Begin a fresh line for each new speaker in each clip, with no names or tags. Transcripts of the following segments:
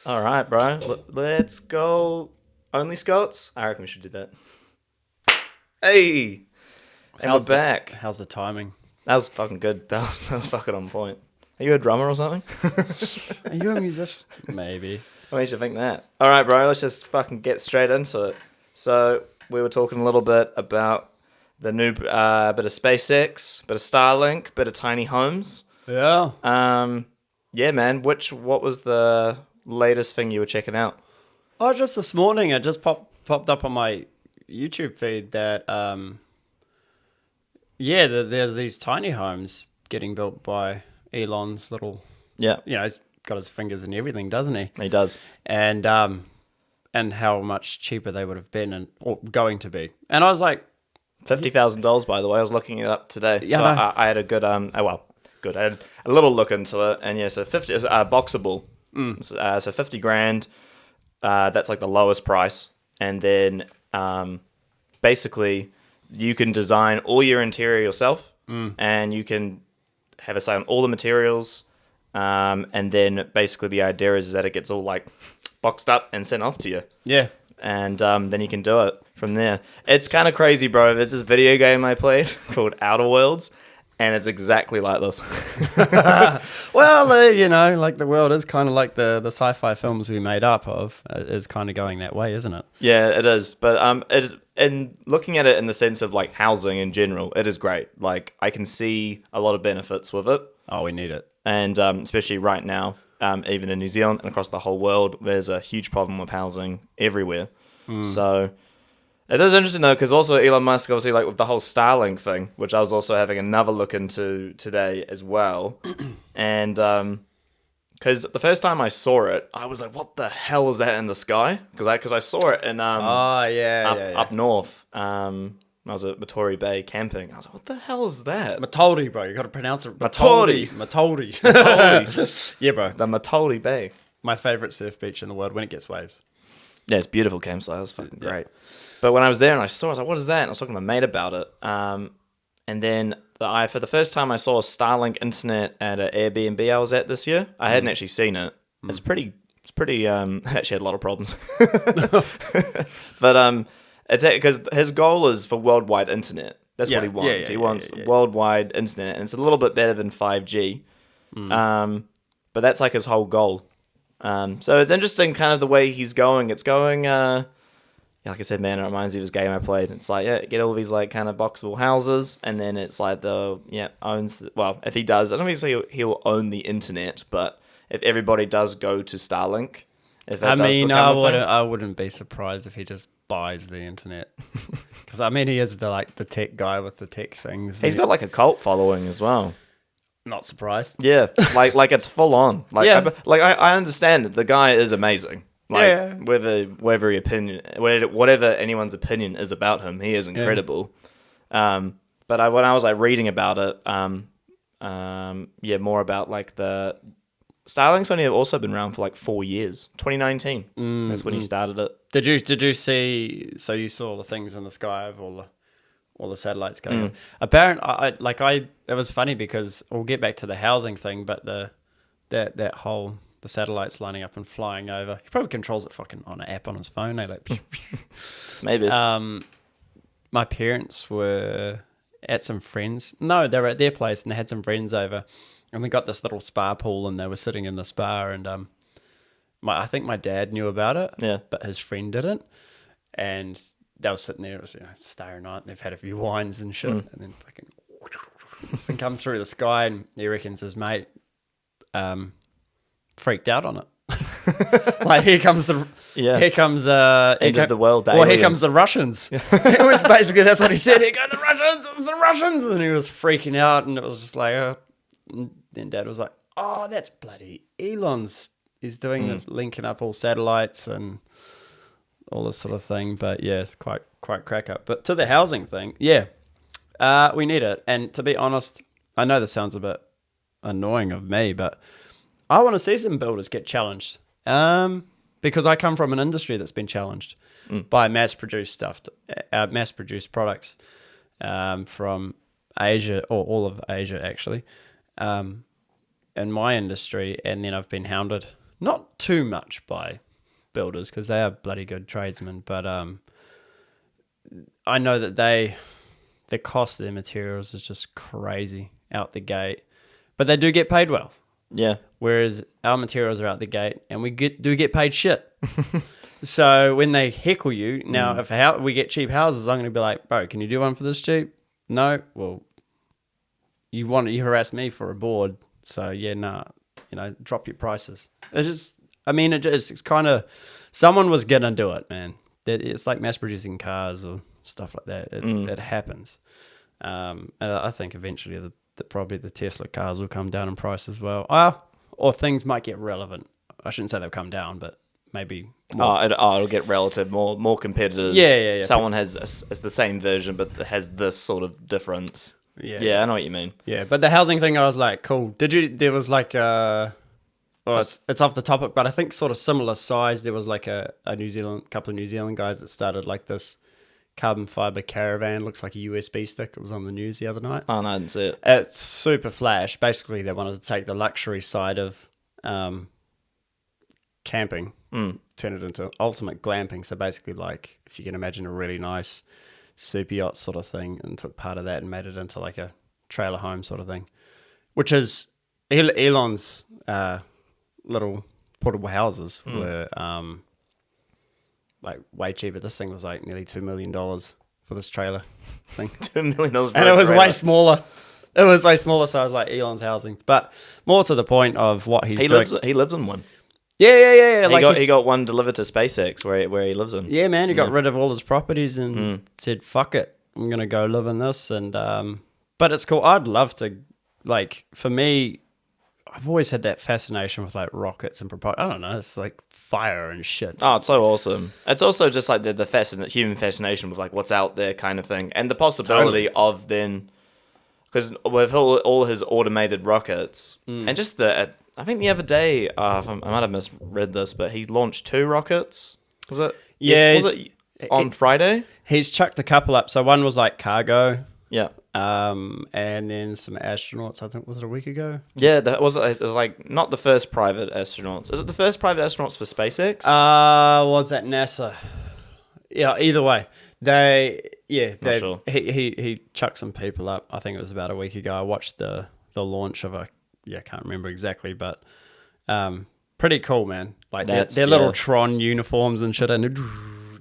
All right, bro. Let's go. Only Scots? I reckon we should do that. Hey, and we're back.
How's the timing?
That was fucking good. That was fucking on point. Are you a drummer or something?
Are you a musician? Maybe.
What made you think that? All right, bro. Let's just fucking get straight into it. So we were talking a little bit about the new bit of SpaceX, bit of Starlink, bit of tiny homes.
Yeah.
Yeah, man. What was the latest thing you were checking out?
Oh, just this morning, it just popped up on my YouTube feed that there's these tiny homes getting built by Elon's little.
Yeah,
He's got his fingers in everything, doesn't he?
he does.
And how much cheaper they would have been or going to be. And I was like,
$50,000, by the way. I was looking it up today.
Yeah,
So
no.
I had a good good. I had a little look into it, and yeah, so 50 is boxable. So 50 grand. That's like the lowest price, and then basically you can design all your interior yourself, and you can have a say on all the materials. And then basically the idea is that it gets all like boxed up and sent off to you.
yeah.
And then you can do it from there. It's kind of crazy, bro. There's this video game I played called Outer Worlds, and it's exactly like this.
Well, like the world is kind of like the sci-fi films we made up of is kind of going that way, isn't it?
Yeah, it is. But and looking at it in the sense of like housing in general, it is great. Like I can see a lot of benefits with it,
Oh, we need it.
and especially right now, even in New Zealand and across the whole world, there's a huge problem with housing everywhere. So it is interesting though, because also Elon Musk, obviously, like with the whole Starlink thing, which I was also having another look into today as well, and because the first time I saw it, I was like, "What the hell is that in the sky?" Because I saw it in up north. I was at Matori Bay camping. I was like, "What the hell is that?"
Matori, bro. You got to pronounce it.
Matori.
Matori.
Matori.
Yeah, bro.
The Matori Bay.
My favorite surf beach in the world when it gets waves.
Yeah, it's beautiful campsite. It was fucking
Yeah.
great. But when I was there and I saw it, I was like, "What is that?" And I was talking to my mate about it. And then for the first time I saw Starlink internet at an Airbnb I was at this year. I hadn't actually seen it. It's pretty actually had a lot of problems. But it's because his goal is for worldwide internet. That's what he wants. He wants worldwide internet, and it's a little bit better than 5G. But that's like his whole goal. So it's interesting kind of the way he's going. It's going like I said, man, it reminds me of this game I played. It's like, get all these like kind of boxable houses, and then it's like if he does, I don't think he'll own the internet, but if everybody does go to Starlink, if that does become a thing.
I wouldn't be surprised if he just buys the internet. Because he is the tech guy with the tech things.
He's got like a cult following as well.
Not surprised.
Yeah, like it's full on. Like,
Yeah.
I understand that the guy is amazing. Like
Yeah.
whatever anyone's opinion is about him, he is incredible. But when I was like reading about it, more about like the Starlink's only also been around for like 4 years. 2019. That's when he started it.
Did you see? So you saw the things in the sky of all the satellites going up. It was funny because we'll get back to the housing thing, but that whole the satellites lining up and flying over. He probably controls it fucking on an app on his phone.
Maybe.
My parents were at some friends. No, they were at their place and they had some friends over, and we got this little spa pool and they were sitting in the spa and I think my dad knew about it,
Yeah.
but his friend didn't, and they were sitting there, starry night, and they've had a few wines and shit, and then fucking this thing comes through the sky, and he reckons his mate freaked out on it. Like here comes
End of the world.
Well, here comes the Russians. It was basically that's what he said. Here go the Russians. It's the Russians, and he was freaking out, and it was just like, and then Dad was like, "Oh, that's bloody Elon's. He's doing this, linking up all satellites and all this sort of thing." But yeah, it's quite crack up. But to the housing thing, we need it. And to be honest, I know this sounds a bit annoying of me, but I want to see some builders get challenged. Because I come from an industry that's been challenged by mass-produced mass-produced products from Asia, or all of Asia actually, in my industry, and then I've been hounded Not too much by builders because they are bloody good tradesmen, but I know that the cost of their materials is just crazy out the gate, but they do get paid well.
Yeah.
Whereas our materials are out the gate and we do get paid shit. So when they heckle you, now if we get cheap houses, I'm going to be like, bro, can you do one for this cheap? No? Well, you harass me for a board. So yeah, nah, drop your prices. It's kind of, someone was going to do it, man. It's like mass producing cars or stuff like that. It happens. And I think eventually probably the Tesla cars will come down in price as well. Or things might get relevant. I shouldn't say they'll come down, but maybe more.
It'll get relative, more competitors.
Yeah.
Someone it's the same version, but it has this sort of difference. Yeah, I know what you mean.
Yeah, but the housing thing, I was like, cool. There was like it's off the topic, but I think sort of similar size. There was like a couple of New Zealand guys that started like this carbon fiber caravan. Looks like a USB stick. It was on the news the other night.
Oh, no, I didn't see it.
It's super flash. Basically, they wanted to take the luxury side of camping, turn it into ultimate glamping. So basically, like if you can imagine a really nice super yacht sort of thing, and took part of that and made it into like a trailer home sort of thing, which is Elon's little portable houses were like way cheaper. This thing was like nearly $2 million for this trailer thing.
$2 million for
and it was way smaller. It was way smaller, so I was like Elon's housing. But more to the point of what he's doing.
He lives in one.
Yeah.
He got one delivered to SpaceX where he lives in.
Yeah, man. He got rid of all his properties and said, "Fuck it, I'm gonna go live in this." And but it's cool. I'd love to. Like for me, I've always had that fascination with like rockets and I don't know. It's like fire and shit.
Oh, it's so awesome. It's also just like the human fascination with like what's out there kind of thing, and the possibility of then, because with all his automated rockets and just I think the other day, I might have misread this, but he launched 2 rockets. Was it?
Yeah.
Was it on Friday?
He's chucked a couple up. So one was like cargo.
Yeah.
And then some astronauts, I think, was it a week ago?
Yeah, it was like not the first private astronauts. Is it the first private astronauts for SpaceX?
Was that NASA? Yeah, either way. Not
sure.
He chucked some people up. I think it was about a week ago. I watched the launch of I can't remember exactly, but pretty cool, man. Like their little Tron uniforms and shit, and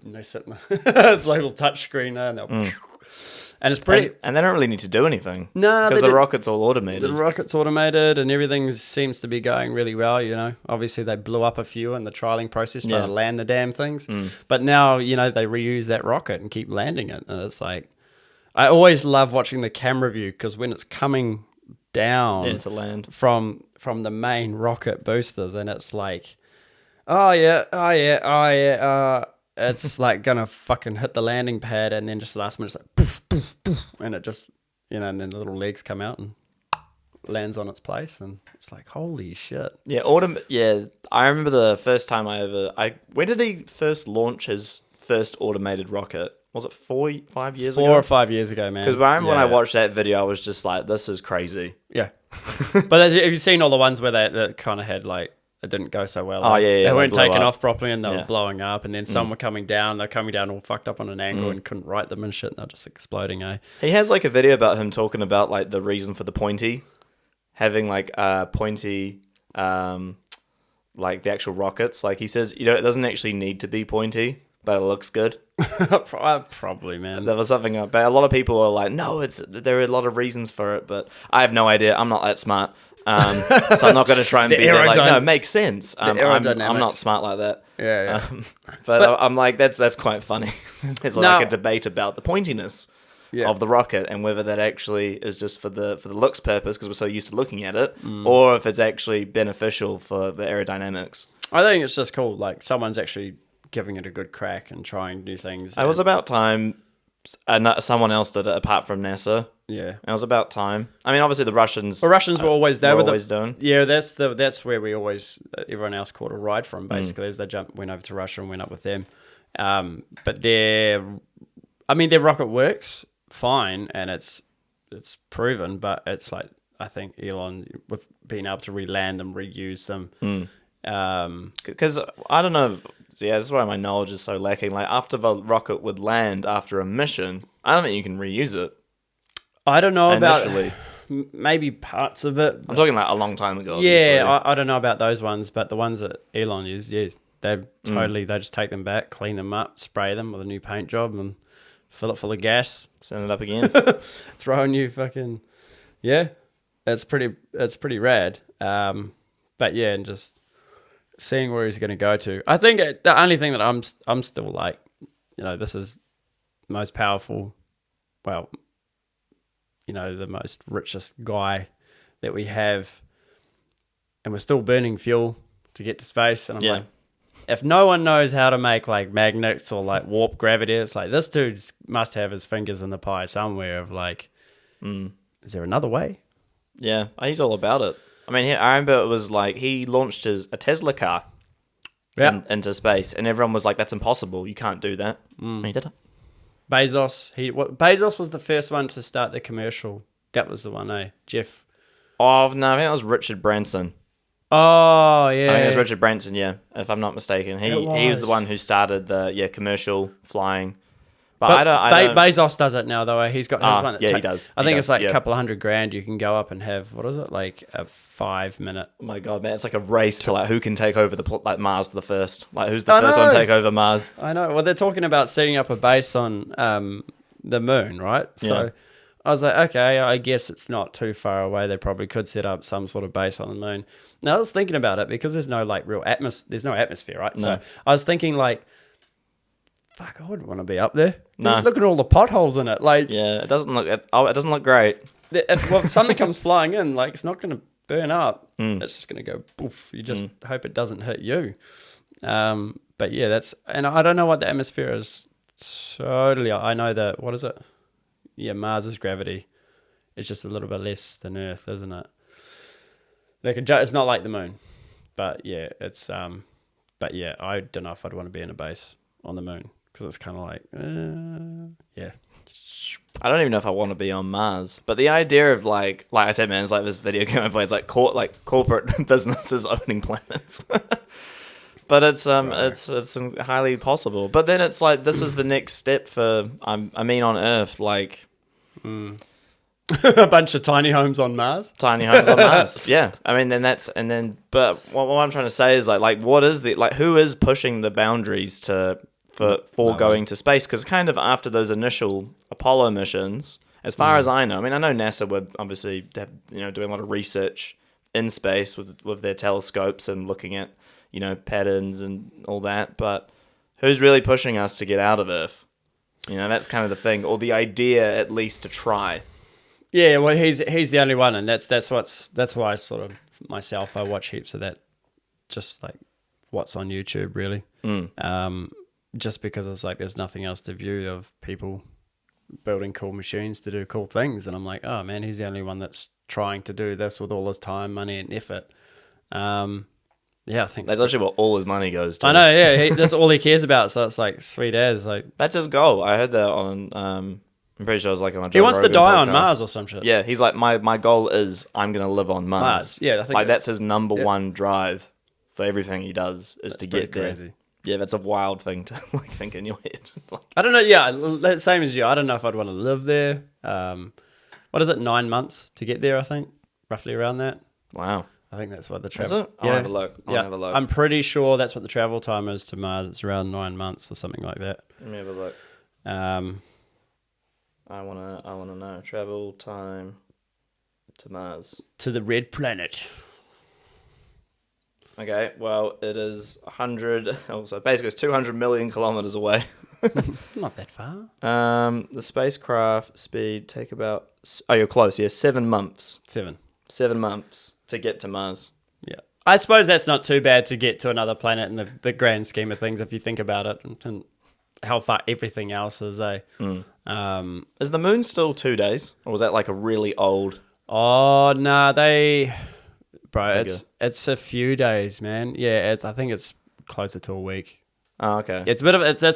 they sit in it's like a little touch screen there, and it's pretty.
And they don't really need to do anything.
No,
because the rocket's all automated.
The rocket's automated, and everything seems to be going really well. Obviously they blew up a few in the trialing process trying to land the damn things, but now they reuse that rocket and keep landing it, and it's like I always love watching the camera view because when it's coming down
to land
from the main rocket boosters, and it's like, it's like gonna fucking hit the landing pad, and then just last minute it's like poof, poof, poof, and it just and then the little legs come out and lands on its place, and it's like holy shit.
Yeah, I remember the first time when did he first launch his first automated rocket? Was it 5 years ago?
4 or 5 years ago, man.
Because I remember when I watched that video, I was just like, this is crazy.
Yeah. But have you seen all the ones where that kind of had like, it didn't go so well?
Oh, yeah.
They weren't taken off properly and they were blowing up, and then some were coming down. They're coming down all fucked up on an angle and couldn't right them and shit, and they're just exploding, eh?
He has like a video about him talking about like the reason for the pointy, having like pointy, like the actual rockets. Like he says, it doesn't actually need to be pointy, but it looks good.
Probably, man.
There was something up, but a lot of people are like, no, there are a lot of reasons for it, but I have no idea. I'm not that smart, so I'm not going to try and be there. Like, no, it makes sense. I'm not smart like that.
Yeah.
But I'm like, that's quite funny. There's like a debate about the pointiness of the rocket and whether that actually is just for the looks purpose because we're so used to looking at it, or if it's actually beneficial for the aerodynamics.
I think it's just cool. Like someone's actually giving it a good crack and trying new things.
It was about time someone else did it apart from NASA.
Yeah.
It was about time. I mean, obviously the Russians...
The Russians were always there.
Always doing.
Yeah, that's where we always... everyone else caught a ride from, basically, as they went over to Russia and went up with them. But their rocket works fine, and it's proven, but it's like, I think Elon, with being able to re-land them, reuse them,
Because I don't know. Yeah, this is why my knowledge is so lacking. Like, after the rocket would land after a mission, I don't think you can reuse it.
I don't know
initially.
about maybe parts of it.
I'm talking like a long time ago.
Yeah, I don't know about those ones, but the ones that Elon used, yes, they just take them back, clean them up, spray them with a new paint job, and fill it full of gas.
Send it up again.
Throw a new fucking it's pretty rad. But yeah, and just seeing where he's going to go to. I think the only thing that I'm still like, this is most powerful. Well, the most richest guy that we have, and we're still burning fuel to get to space. And I'm like, if no one knows how to make like magnets or like warp gravity, it's like this dude must have his fingers in the pie somewhere of like, is there another way?
Yeah, he's all about it. I mean, I remember it was like he launched a Tesla car into space, and everyone was like, that's impossible. You can't do that. And he did it.
Bezos was the first one to start the commercial. That was the one, Jeff.
Oh, no, I think that was Richard Branson.
Oh, yeah.
I think it was Richard Branson, yeah, if I'm not mistaken. He was the one who started the commercial flying. But I don't...
Bezos does it now, though. He's got his one.
He does.
I think it's like a couple of $100,000. You can go up and have, what is it, like a 5-minute...
Oh my God, man, it's like a race to like who can take over like Mars the first. Like who's the first one to take over Mars?
I know. Well, they're talking about setting up a base on the moon, right? So I was like, okay, I guess it's not too far away. They probably could set up some sort of base on the moon. Now I was thinking about it because there's no like real there's no atmosphere, right? No. So I was thinking like, fuck, I wouldn't want to be up there.
No.
Look at all the potholes in it. Like,
yeah, it doesn't look great.
If something comes flying in, like it's not going to burn up. It's just going to go poof. You just hope it doesn't hit you. But yeah, and I don't know what the atmosphere is totally. I know that, what is it? Yeah, Mars's gravity is just a little bit less than Earth, isn't it? It's not like the moon, but yeah, it's but yeah, I don't know if I'd want to be in a base on the moon because it's kind of like, yeah.
I don't even know if I want to be on Mars, but the idea of like I said, man, it's like this video game I play. It's like corporate businesses owning planets. But it's highly possible. But then it's like this is the next step for on Earth, like
a bunch of tiny homes on Mars.
Tiny homes on Mars. Yeah. I mean but what I'm trying to say is like what is who is pushing the boundaries for going to space? Because kind of after those initial Apollo missions, as far as I know, I mean I know NASA would obviously doing a lot of research in space with their telescopes and looking at patterns and all that, but who's really pushing us to get out of Earth? That's kind of the thing, or the idea at least to try.
Yeah, well, he's the only one, and that's why I sort of myself I watch heaps of that, just like what's on YouTube really, just because it's like there's nothing else to view of people building cool machines to do cool things, and I'm like, oh man, he's the only one that's trying to do this with all his time, money, and effort. Yeah, I think
that's actually what all his money goes to.
I know, yeah, that's all he cares about. So it's like sweet as like
that's his goal. I heard that on. I'm pretty sure it was like on.
He wants to die on Mars or some shit.
Yeah, he's like my goal is I'm gonna live on Mars.
Yeah, I think
like that's his number one drive for everything he does is to get there. Crazy. Yeah, that's a wild thing to like think in your head.
I don't know. Yeah, same as you. I don't know if I'd want to live there. What is it? 9 months to get there? I think roughly around that.
Wow.
I think that's what the travel.
Is it? I'll have a look. Have a look.
I'm pretty sure that's what the travel time is to Mars. It's around 9 months or something like that.
Let me have a look. I wanna know travel time to Mars,
to the red planet.
Okay, well it is 100. Oh, so basically it's 200 million kilometers away.
Not that far.
The spacecraft speed take about. Oh, you're close. Yeah, 7 months. 7 months to get to Mars.
Yeah, I suppose that's not too bad to get to another planet in the grand scheme of things if you think about it and how far everything else is. Is
the moon still 2 days, or was that like a really old?
Oh no, it's a few days, man. Yeah, I think it's closer to a week.
Oh, okay.
That's a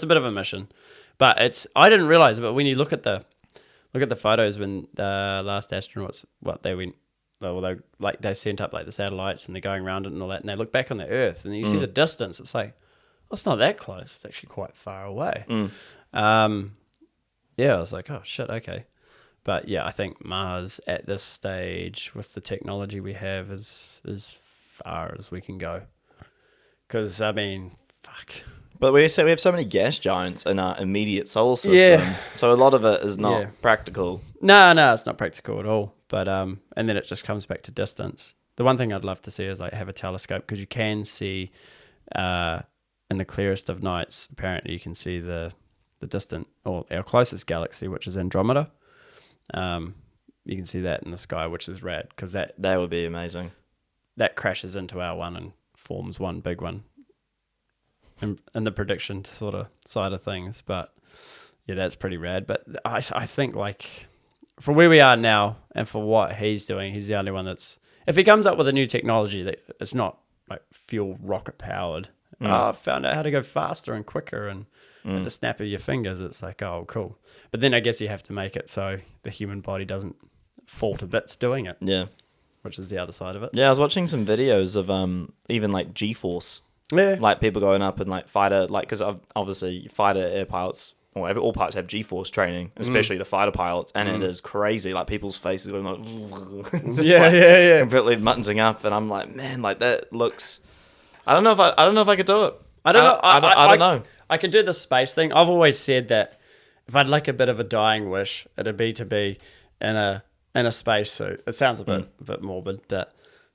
bit of a mission, but I didn't realize. But when you look at the photos when the last astronauts they went they sent up like the satellites and they're going around it and all that, and they look back on the Earth and you see the distance. It's like, well, it's not that close. It's actually quite far away. Yeah, I was like, oh shit, okay. But yeah, I think Mars at this stage with the technology we have is as far as we can go. Because I mean, fuck.
But we have so many gas giants in our immediate solar system, so a lot of it is not practical.
No, it's not practical at all. But and then it just comes back to distance. The one thing I'd love to see is like have a telescope, because you can see in the clearest of nights. Apparently, you can see the distant, or our closest galaxy, which is Andromeda. You can see that in the sky, which is rad, because that
would be amazing.
That crashes into our one and forms one big one. In the prediction sort of side of things, but yeah, that's pretty rad. But I think like for where we are now and for what he's doing, he's the only one that's, if he comes up with a new technology that it's not like fuel rocket powered, I found out how to go faster and quicker and at the snap of your fingers, it's like, oh, cool. But then I guess you have to make it so the human body doesn't fall to bits doing it.
Yeah.
Which is the other side of it.
Yeah, I was watching some videos of even like G-force.
Yeah.
Like people going up and like fighter, like, because obviously fighter air pilots, or all pilots have G-force training, especially the fighter pilots, and it is crazy. Like people's faces going like,
yeah,
completely muttering up, and I'm like, man, like that looks. I don't know if I could do it.
I don't know.
I don't know.
I could do the space thing. I've always said that if I'd like a bit of a dying wish, it'd be to be in a space suit. It sounds a bit morbid, but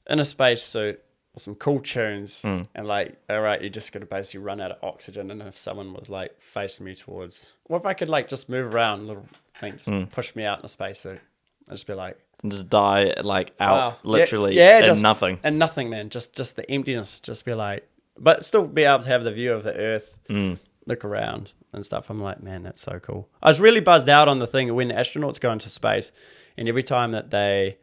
in a space suit. Some cool tunes and like, all right, you're just gonna basically run out of oxygen, and if someone was like facing me towards, what if I could like just move around a little thing, just push me out in a spacesuit? I'd just be like,
and just die like out literally
just
nothing.
And nothing, man. Just the emptiness. Just be like, but still be able to have the view of the Earth, look around and stuff. I'm like, man, that's so cool. I was really buzzed out on the thing when astronauts go into space, and every time that they,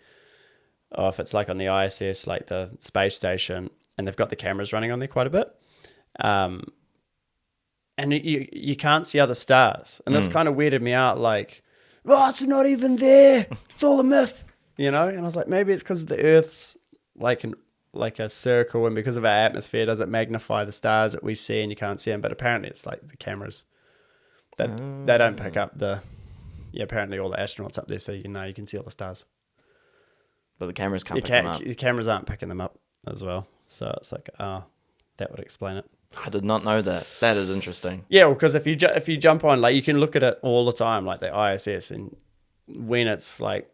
if it's like on the ISS, like the space station, and they've got the cameras running on there quite a bit, and you can't see other stars, and that's kind of weirded me out. Like, oh, it's not even there. It's all a myth, you know. And I was like, maybe it's because the Earth's like a circle, and because of our atmosphere, does it magnify the stars that we see, and you can't see them? But apparently, it's like the cameras that they don't pick up the. Yeah, apparently all the astronauts up there, so you can see all the stars.
But the cameras can't pick them up.
The cameras aren't picking them up as well. So it's like, that would explain it.
I did not know that. That is interesting.
Yeah, well, because if you jump on, like, you can look at it all the time, like the ISS, and when it's like,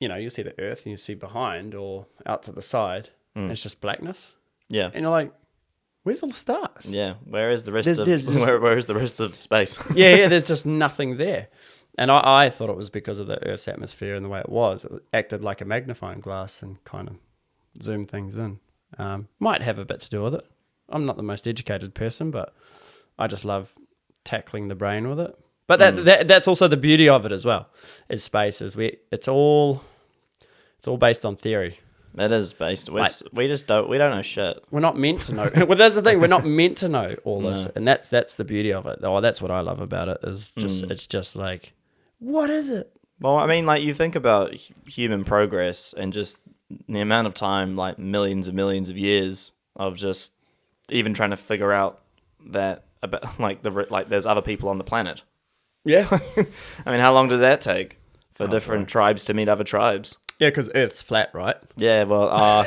you see the Earth and you see behind or out to the side, and it's just blackness.
Yeah.
And you're like, where's all the stars?
Yeah, where is the rest where is the rest of space?
yeah, there's just nothing there. And I thought it was because of the Earth's atmosphere and the way it was. It acted like a magnifying glass and kind of zoomed things in. Might have a bit to do with it. I'm not the most educated person, but I just love tackling the brain with it. But that's also the beauty of it as well. Is space is it's all based on theory.
It is based. We don't know shit.
We're not meant to know. Well, that's the thing. We're not meant to know all this, and that's the beauty of it. Oh, that's what I love about it. Is just it's just like. What is it?
Well, I mean, like, you think about human progress and just the amount of time, like millions and millions of years of just even trying to figure out that about like there's other people on the planet.
Yeah.
I mean, how long did that take for different tribes to meet other tribes?
Yeah, because Earth's flat, right?
Yeah, well,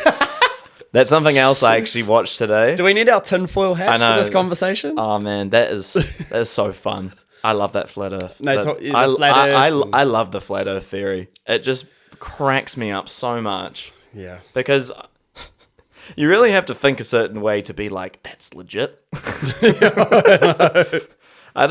that's something else I actually watched today.
Do we need our tinfoil hats for this conversation?
Oh man, that is so fun. I love that flat Earth.
I
love the flat Earth theory. It just cracks me up so much.
Yeah.
Because you really have to think a certain way to be like, that's legit. I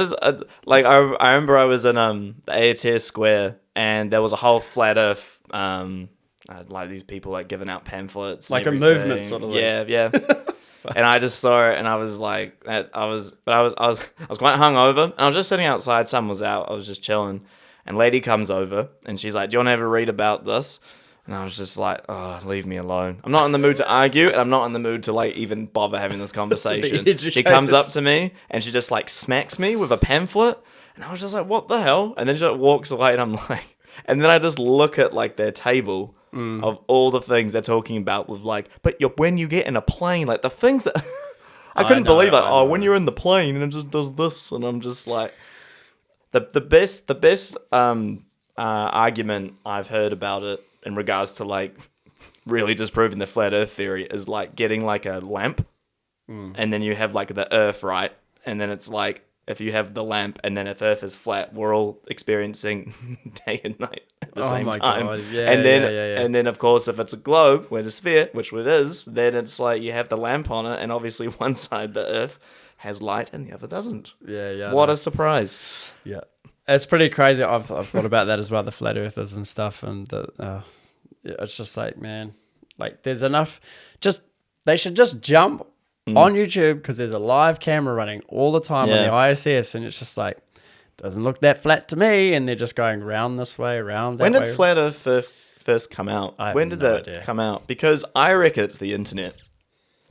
remember I was in the ATS Square, and there was a whole flat Earth like these people like giving out pamphlets,
like a movement sort of.
Yeah. And I just saw it, and I was like, I was quite hungover, and I was just sitting outside. Sun was out. I was just chilling, and lady comes over, and she's like, "Do you want to have a read about this?" And I was just like, "Oh, leave me alone. I'm not in the mood to argue, and I'm not in the mood to like even bother having this conversation." She comes up to me, and she just like smacks me with a pamphlet, and I was just like, "What the hell?" And then she like, walks away, and I'm like, and then I just look at like their table. of all the things they're talking about with like, but when you get in a plane, like the things that I couldn't believe, like, when you're in the plane and it just does this, and I'm just like, the best argument I've heard about it in regards to like really disproving the flat Earth theory is like getting like a lamp, and then you have like the Earth, right, and then it's like, if you have the lamp, and then if Earth is flat, we're all experiencing day and night at the same time.
God. Yeah,
and then,
yeah.
and then, of course, if it's a globe, with a sphere, which it is, then it's like you have the lamp on it, and obviously one side, the Earth, has light, and the other doesn't.
Yeah.
What a surprise!
Yeah, it's pretty crazy. I've thought about that as well, the flat Earthers and stuff, and it's just like, man, like there's enough. They should just jump on YouTube, because there's a live camera running all the time on the ISS, and it's just like, doesn't look that flat to me, and they're just going round this way, around that way.
When did flat Earth first come out? When did that come out? Because I reckon it's the internet.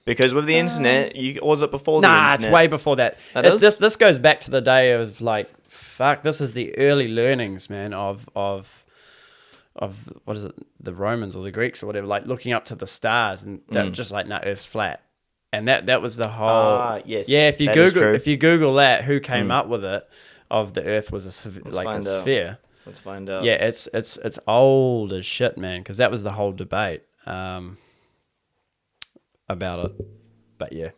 Because with the internet, was it before the internet?
Nah, it's way before that. This goes back to the day of like, fuck, this is the early learnings, man, of what is it, the Romans or the Greeks or whatever, like looking up to the stars, and they're just like, no, Earth's flat. And that was the whole.
Yes.
Yeah, if you Google that, who came up with it, of the Earth was a sphere.
Let's find out.
Yeah, it's old as shit, man, because that was the whole debate about it. But yeah,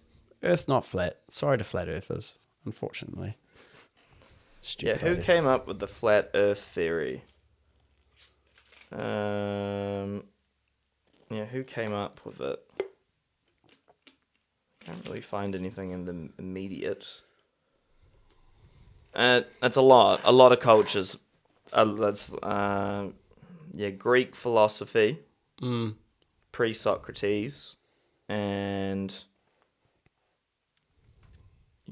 Earth's not flat. Sorry to flat earthers, unfortunately.
Stupid who came up with the flat Earth theory? Who came up with it? Can't really find anything in the immediate. It's a lot of cultures. Greek philosophy, pre-Socrates, and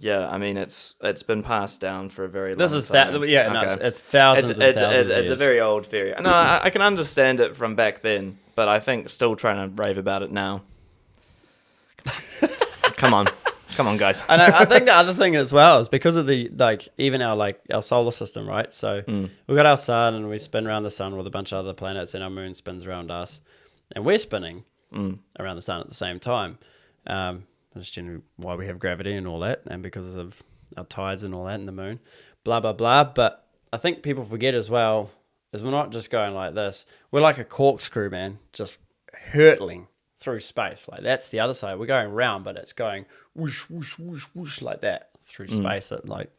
I mean it's been passed down for a very long time.
It's thousands. It's
a very old theory. No, I can understand it from back then, but I think still trying to rave about it now. Come on, guys.
And I think the other thing as well is because of the even our solar system, right? So we've got our sun, and we spin around the sun with a bunch of other planets, and our moon spins around us, and we're spinning around the sun at the same time. That's generally why we have gravity and all that, and because of our tides and all that, and the moon, blah blah blah. But I think people forget as well is we're not just going like this. We're like a corkscrew, man, just hurtling through space. Like that's the other side. We're going round, but it's going whoosh whoosh whoosh whoosh like that through space at like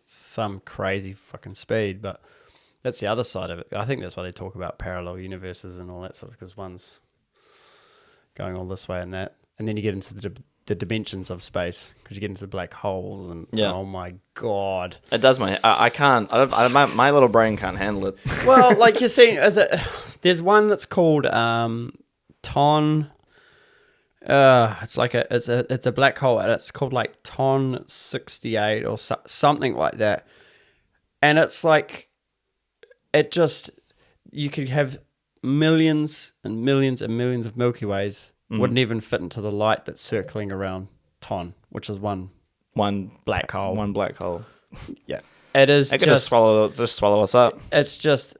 some crazy fucking speed. But that's the other side of it. I think that's why they talk about parallel universes and all that stuff, because one's going all this way and that, and then you get into the dimensions of space, because you get into the black holes, and oh my god,
it does I can't. My little brain can't handle it.
Well, like you see, there's one that's called Ton. It's like it's a black hole, and it's called like Ton 68 or something like that, and it's like you could have millions and millions and millions of Milky Ways. Wouldn't even fit into the light that's circling around Ton, which is one black hole.
One black hole.
Yeah, it is.
It could just swallow us up.
It's just,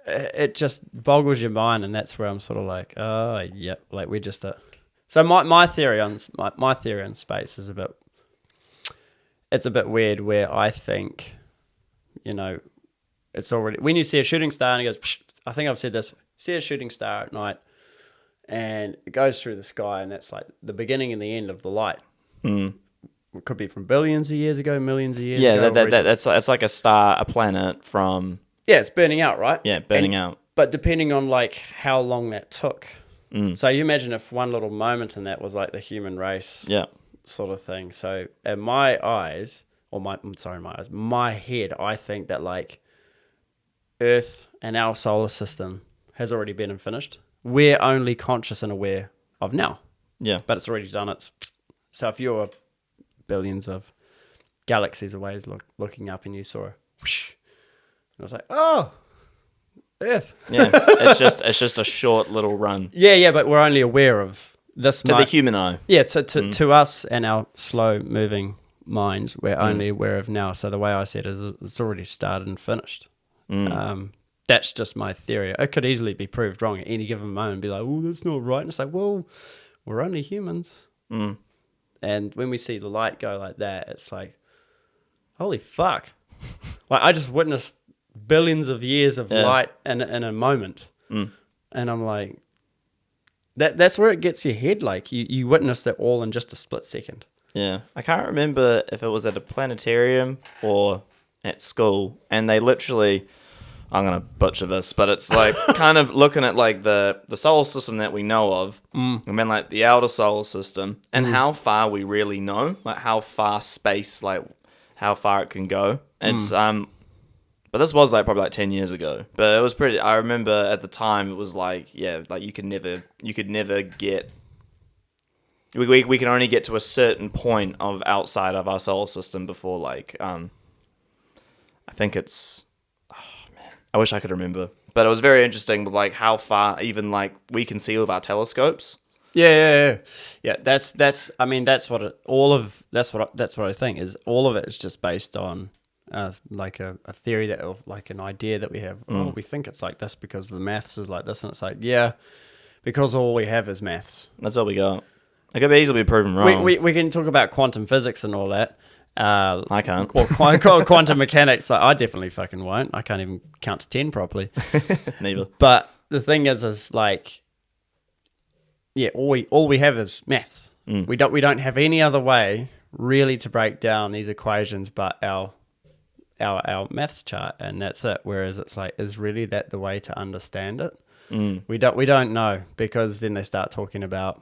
it just boggles your mind, and that's where I'm sort of like, oh yeah, like we're just a. So my theory on space is it's a bit weird, where I think, it's already, when you see a shooting star and it goes, psh, I think I've said this, see a shooting star at night, and it goes through the sky, and that's like the beginning and the end of the light. It could be from billions of years ago, millions of years ago.
Yeah, that's like a planet from...
Yeah, it's burning out, right?
Yeah, burning out.
But depending on like how long that took. So you imagine if one little moment in that was like the human race sort of thing. So in my eyes, my head, I think that like Earth and our solar system has already been finished. We're only conscious and aware of now.
Yeah.
But it's already done. So if you're billions of galaxies away looking up and you saw a whoosh, and I was like, oh, Earth.
Yeah. It's just a short little run.
Yeah, but we're only aware of this.
To the human eye.
Yeah, to us and our slow moving minds, we're only aware of now. So the way I see it is it's already started and finished. that's just my theory. It could easily be proved wrong at any given moment and be like, oh, that's not right. And it's like, well, we're only humans. And when we see the light go like that, it's like, holy fuck. Like, I just witnessed billions of years of light in a moment. And I'm like, that's where it gets your head. Like, you witnessed it all in just a split second.
Yeah. I can't remember if it was at a planetarium or at school. And they literally, I'm going to butcher this, but it's like kind of looking at like the solar system that we know of, and then like the outer solar system, and how far we really know, like how far space, like how far it can go. It's but this was like probably like 10 years ago. But it was pretty. I remember at the time it was like, yeah, like you could never get. We can only get to a certain point of outside of our solar system before like I think it's. I wish I could remember, but it was very interesting with like how far even like we can see with our telescopes.
Yeah. That's. I mean, that's what I think is all of it is just based on like a theory that, or like an idea that we have. Oh, we think it's like this because the maths is like this, and it's like, yeah, because all we have is maths.
That's all we got. It could easily be proven wrong.
We can talk about quantum physics and all that.
I can't.
Or quantum mechanics. Like, I definitely fucking won't. I can't even count to 10 properly.
Neither.
But the thing is like, yeah, all we have is maths. We don't have any other way really to break down these equations but our maths chart, and that's it. Whereas it's like, is really that the way to understand it? We don't know, because then they start talking about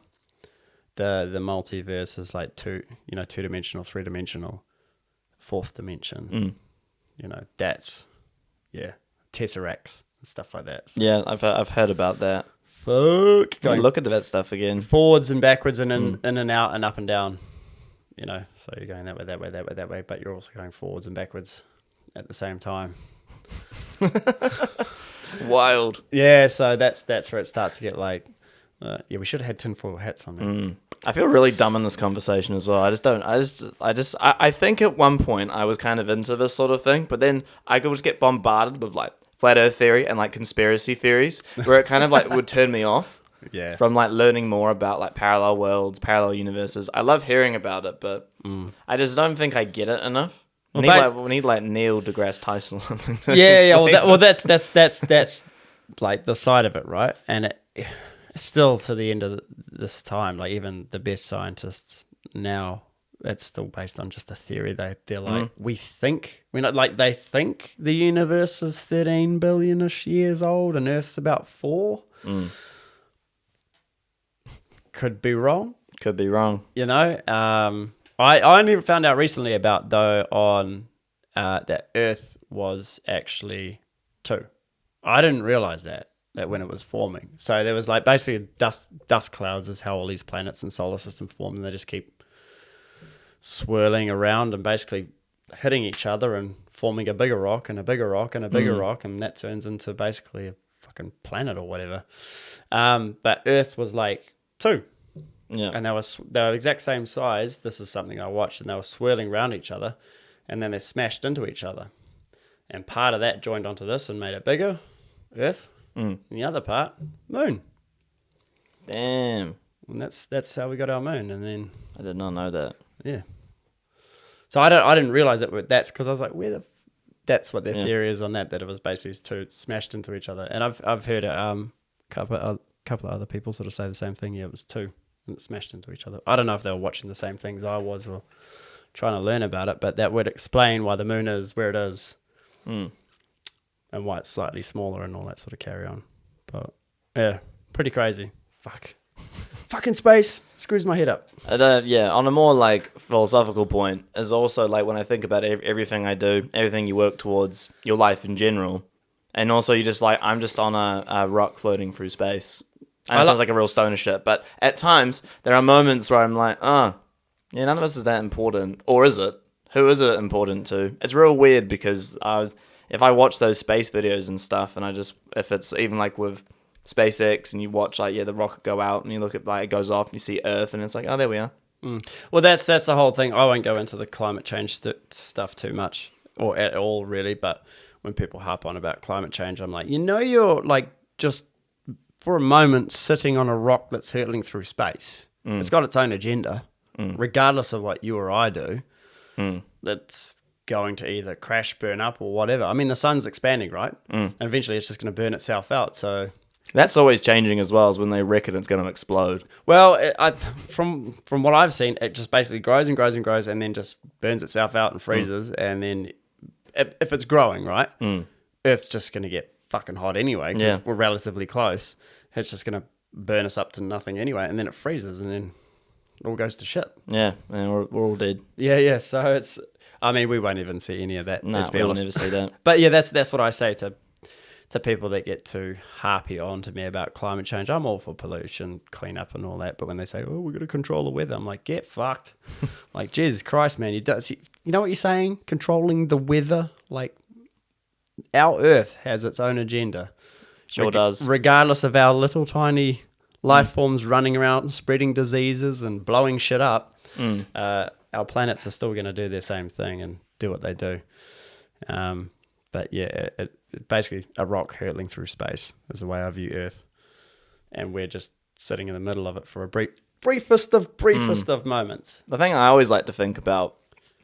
the multiverse is like two-dimensional, three-dimensional, fourth dimension. That's tesseracts and stuff like that. So,
yeah, I've heard about that.
Fuck,
Going look into that stuff again.
Forwards and backwards and in and out and up and down. So you're going that way, but you're also going forwards and backwards at the same time.
Wild.
Yeah, so that's where it starts to get like, we should have had tinfoil hats on there.
I feel really dumb in this conversation as well. I think at one point I was kind of into this sort of thing, but then I could just get bombarded with like flat earth theory and like conspiracy theories where it kind of like would turn me off from like learning more about like parallel worlds, parallel universes. I love hearing about it, but I just don't think I get it enough. We need like Neil deGrasse Tyson or something.
That's like the side of it, right? And it still, to the end of this time, like even the best scientists now, it's still based on just a theory. They're like, they think the universe is 13 billion-ish years old and Earth's about 4. Could be wrong. I only found out recently about that Earth was actually 2. I didn't realize that when it was forming. So there was like basically dust clouds is how all these planets and solar systems form, and they just keep swirling around and basically hitting each other and forming a bigger rock and a bigger rock and a bigger rock, and that turns into basically a fucking planet or whatever. But Earth was like 2. Yeah. And they were the exact same size. This is something I watched, and they were swirling around each other, and then they smashed into each other. And part of that joined onto this and made it bigger, Earth. And the other part, Moon.
Damn.
And that's how we got our moon. And then
I did not know that.
Yeah. So I didn't realize it. That's because I was like, that's what their theory is on that it was basically 2 smashed into each other. And I've heard a couple of other people sort of say the same thing. Yeah, it was 2 and it smashed into each other. I don't know if they were watching the same things I was or trying to learn about it, but that would explain why the moon is where it is. And why it's slightly smaller and all that sort of carry on. But yeah, pretty crazy. Fucking space screws my head up.
On a more like philosophical point, is also like when I think about everything I do, everything you work towards, your life in general, and also you just like, I'm just on a rock floating through space. And it sounds like a real stoner shit, but at times there are moments where I'm like, none of us is that important, or is it? Who is it important to? It's real weird because if I watch those space videos and stuff, and if it's even like with SpaceX and you watch like, the rocket go out and you look at like, it goes off and you see Earth and it's like, oh, there we are.
Well, that's the whole thing. I won't go into the climate change stuff too much or at all really, but when people harp on about climate change, I'm like, you're like just for a moment sitting on a rock that's hurtling through space. It's got its own agenda, regardless of what you or I do. That's going to either crash, burn up, or whatever. I mean, the sun's expanding, right? And eventually it's just going to burn itself out. So
that's always changing as well, as when they reckon it's going to explode.
Well, from what I've seen, it just basically grows and grows and grows, and then just burns itself out and freezes. And then if it's growing, right, Earth's just going to get fucking hot anyway, because we're relatively close. It's just going to burn us up to nothing anyway, and then it freezes, and then it all goes to shit.
Yeah, and we're all dead.
Yeah. So it's, I mean, we won't even see any of that.
No, we'll never see that.
But yeah, that's what I say to people that get too harpy on to me about climate change. I'm all for pollution, cleanup, and all that. But when they say, "Oh, we're going to control the weather," I'm like, get fucked. Like, Jesus Christ, man, you know what you're saying? Controlling the weather, like, our Earth has its own agenda.
Sure does.
Regardless of our little tiny life forms running around spreading diseases and blowing shit up, our planets are still going to do their same thing and do what they do. But yeah, it's basically a rock hurtling through space is the way I view Earth. And we're just sitting in the middle of it for a briefest of moments.
The thing I always like to think about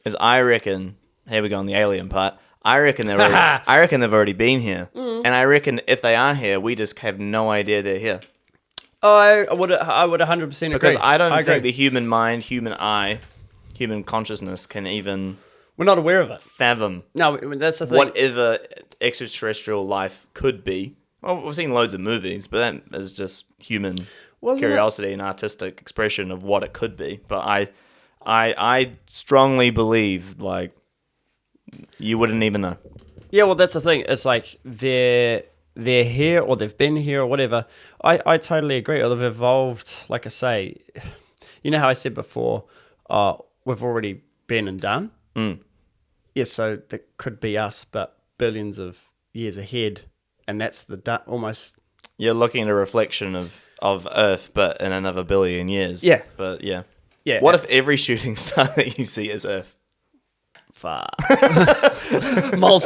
is, I reckon, here we go on the alien part, I reckon they've already been here. And I reckon if they are here, we just have no idea they're here.
Oh, I would 100% agree.
Because I don't think the human mind, human eye, human consciousness can even...
We're not aware of it.
Fathom.
No, that's the thing.
Whatever extraterrestrial life could be. Well, we've seen loads of movies, but that is just human curiosity and artistic expression of what it could be. But I strongly believe, like, you wouldn't even know.
Yeah, well, that's the thing. It's like they're here, or they've been here, or whatever. I totally agree. Or they've evolved, like I say. You know how I said before, we've already been and done? Yeah, so that could be us, but billions of years ahead, and that's almost...
You're looking at a reflection of Earth, but in another billion years.
Yeah.
But yeah.
Yeah.
What if every shooting star that you see is Earth?
Fuck. That's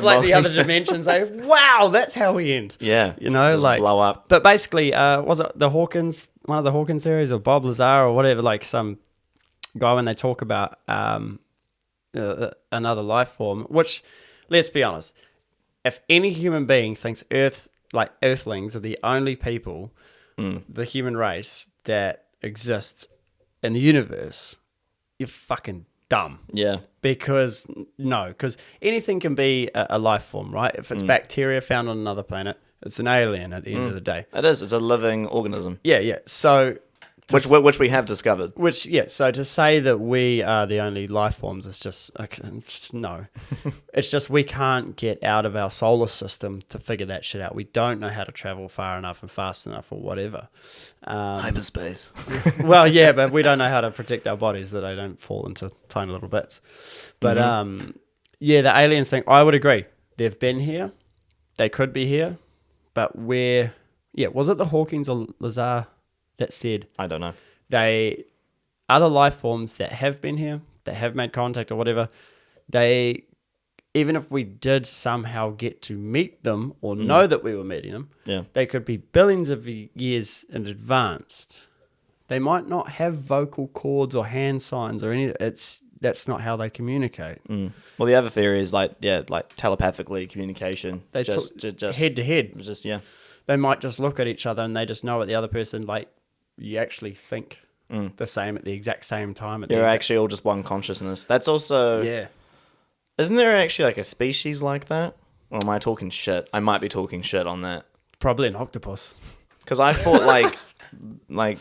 like the other dimensions. Like, wow, that's how we end.
Yeah.
You know,
just
like...
blow up.
But basically, was it the Hawkins, one of the Hawkins series, or Bob Lazar, or whatever, like some guy when they talk about another life form, which, let's be honest, if any human being thinks Earthlings are the only people, the human race, that exists in the universe, you're fucking dumb.
Yeah.
Because anything can be a life form, right? If it's bacteria found on another planet, it's an alien at the end of the day.
It is. It's a living organism.
Yeah. So...
Which we have discovered.
So to say that we are the only life forms is just, no. It's just we can't get out of our solar system to figure that shit out. We don't know how to travel far enough and fast enough or whatever.
Hyperspace.
Well, yeah, but we don't know how to protect our bodies that they don't fall into tiny little bits. But the aliens thing, I would agree. They've been here. They could be here. But was it the Hawkins or Lazar that said,
I don't know,
they other life forms that have been here, that have made contact or whatever, they, even if we did somehow get to meet them or know that we were meeting them, they could be billions of years in advance. They might not have vocal cords or hand signs or any. That's not how they communicate.
Well, the other theory is like telepathically communication.
They just head to head.
Just
They might just look at each other and they just know what the other person, like, you actually think the same at the exact same time.
You're actually all just one consciousness. That's also...
Yeah.
Isn't there actually like a species like that? Or am I talking shit? I might be talking shit on that.
Probably an octopus.
Because I thought that's when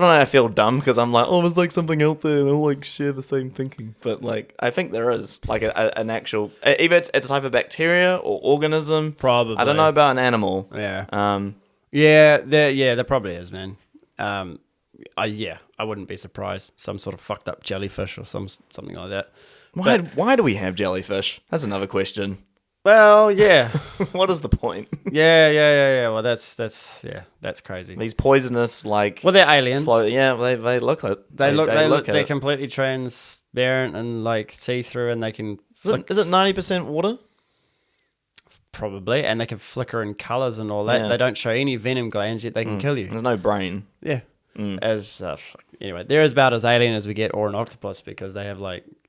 I feel dumb, because I'm like, there's like something out there and I'll like share the same thinking. But like, I think there is like an actual, either it's a type of bacteria or organism.
Probably.
I don't know about an animal.
Yeah. There probably is, man. I wouldn't be surprised. Some sort of fucked up jellyfish or something like that.
Why do we have jellyfish? That's another question.
Well, yeah.
What is the point?
Yeah. Well, that's crazy.
These poisonous, like...
Well, they're aliens.
They look it.
They're completely transparent and like see-through, and they can
Is it 90% water?
Probably, and they can flicker in colours and all that. Yeah. They don't show any venom glands, yet they can kill you.
There's no brain.
Yeah. Anyway, they're about as alien as we get, or an octopus, because they have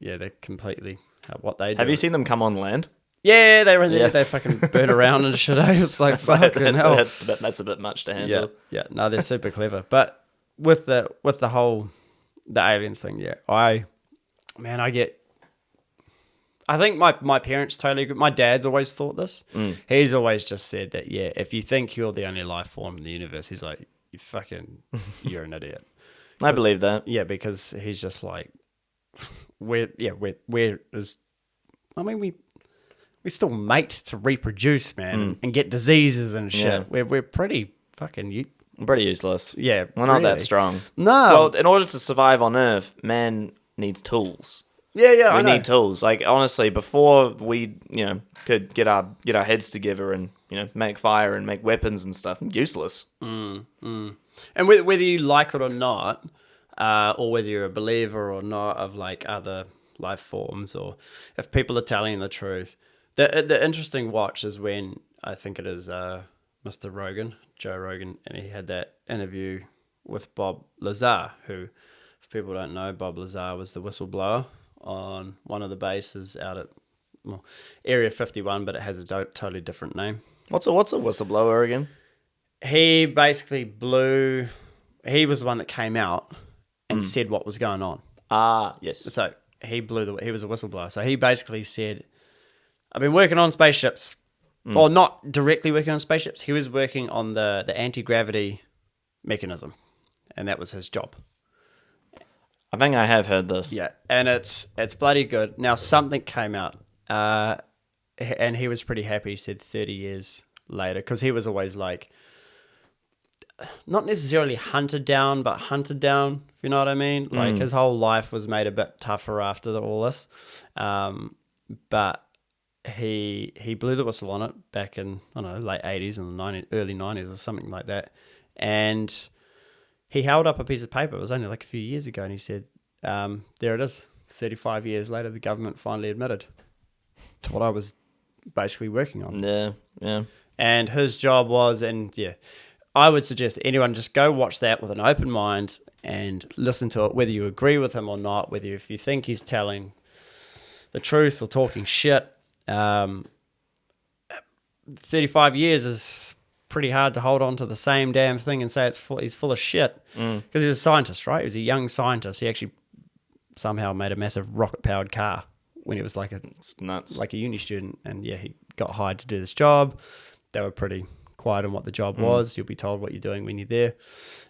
they're completely what they do.
Have you seen them come on land?
Yeah, they were there. Yeah. They fucking burn around and shit. It's like fucking hell.
That's a bit much to handle.
Yeah. No, they're super clever. But with the whole aliens thing, I think my parents totally agree. My dad's always thought this. He's always just said that, if you think you're the only life form in the universe, he's like, you're an idiot.
I believe that.
Yeah, because he's just like, we still mate to reproduce, man, and get diseases and shit. Yeah. We're pretty fucking...
pretty useless.
Yeah.
We're not that strong.
No.
Well, in order to survive on Earth, man needs tools.
Yeah,
we need tools. Like, honestly, before we, could get our heads together and, make fire and make weapons and stuff, useless.
And whether you like it or not, or whether you're a believer or not of like other life forms, or if people are telling the truth, the interesting watch is when I think it is Mr. Rogan, Joe Rogan, and he had that interview with Bob Lazar, who, if people don't know, Bob Lazar was the whistleblower on one of the bases out at Area 51, but it has a totally different name.
What's a whistleblower again?
He basically he was the one that came out and said what was going on.
Ah, yes.
So he was a whistleblower. So he basically said, I've been working on spaceships. Or not directly working on spaceships. He was working on the anti-gravity mechanism. And that was his job.
I think I have heard this.
Yeah, and it's bloody good. Now, something came out, and he was pretty happy. He said 30 years later, because he was always like, not necessarily hunted down, but hunted down, if you know what I mean. Like, his whole life was made a bit tougher after all this. But he blew the whistle on it back in, I don't know, late 80s and early 90s or something like that. And he held up a piece of paper. It was only like a few years ago, and he said, there it is. 35 years later, the government finally admitted to what I was basically working on.
Yeah.
And his job was, I would suggest anyone just go watch that with an open mind and listen to it, whether you agree with him or not, whether if you think he's telling the truth or talking shit. 35 years is pretty hard to hold on to the same damn thing and say he's full of shit, because he's a scientist, right? He was a young scientist. He actually somehow made a massive rocket-powered car when he was like a uni student, and he got hired to do this job. They were pretty quiet on what the job was. You'll be told what you're doing when you're there,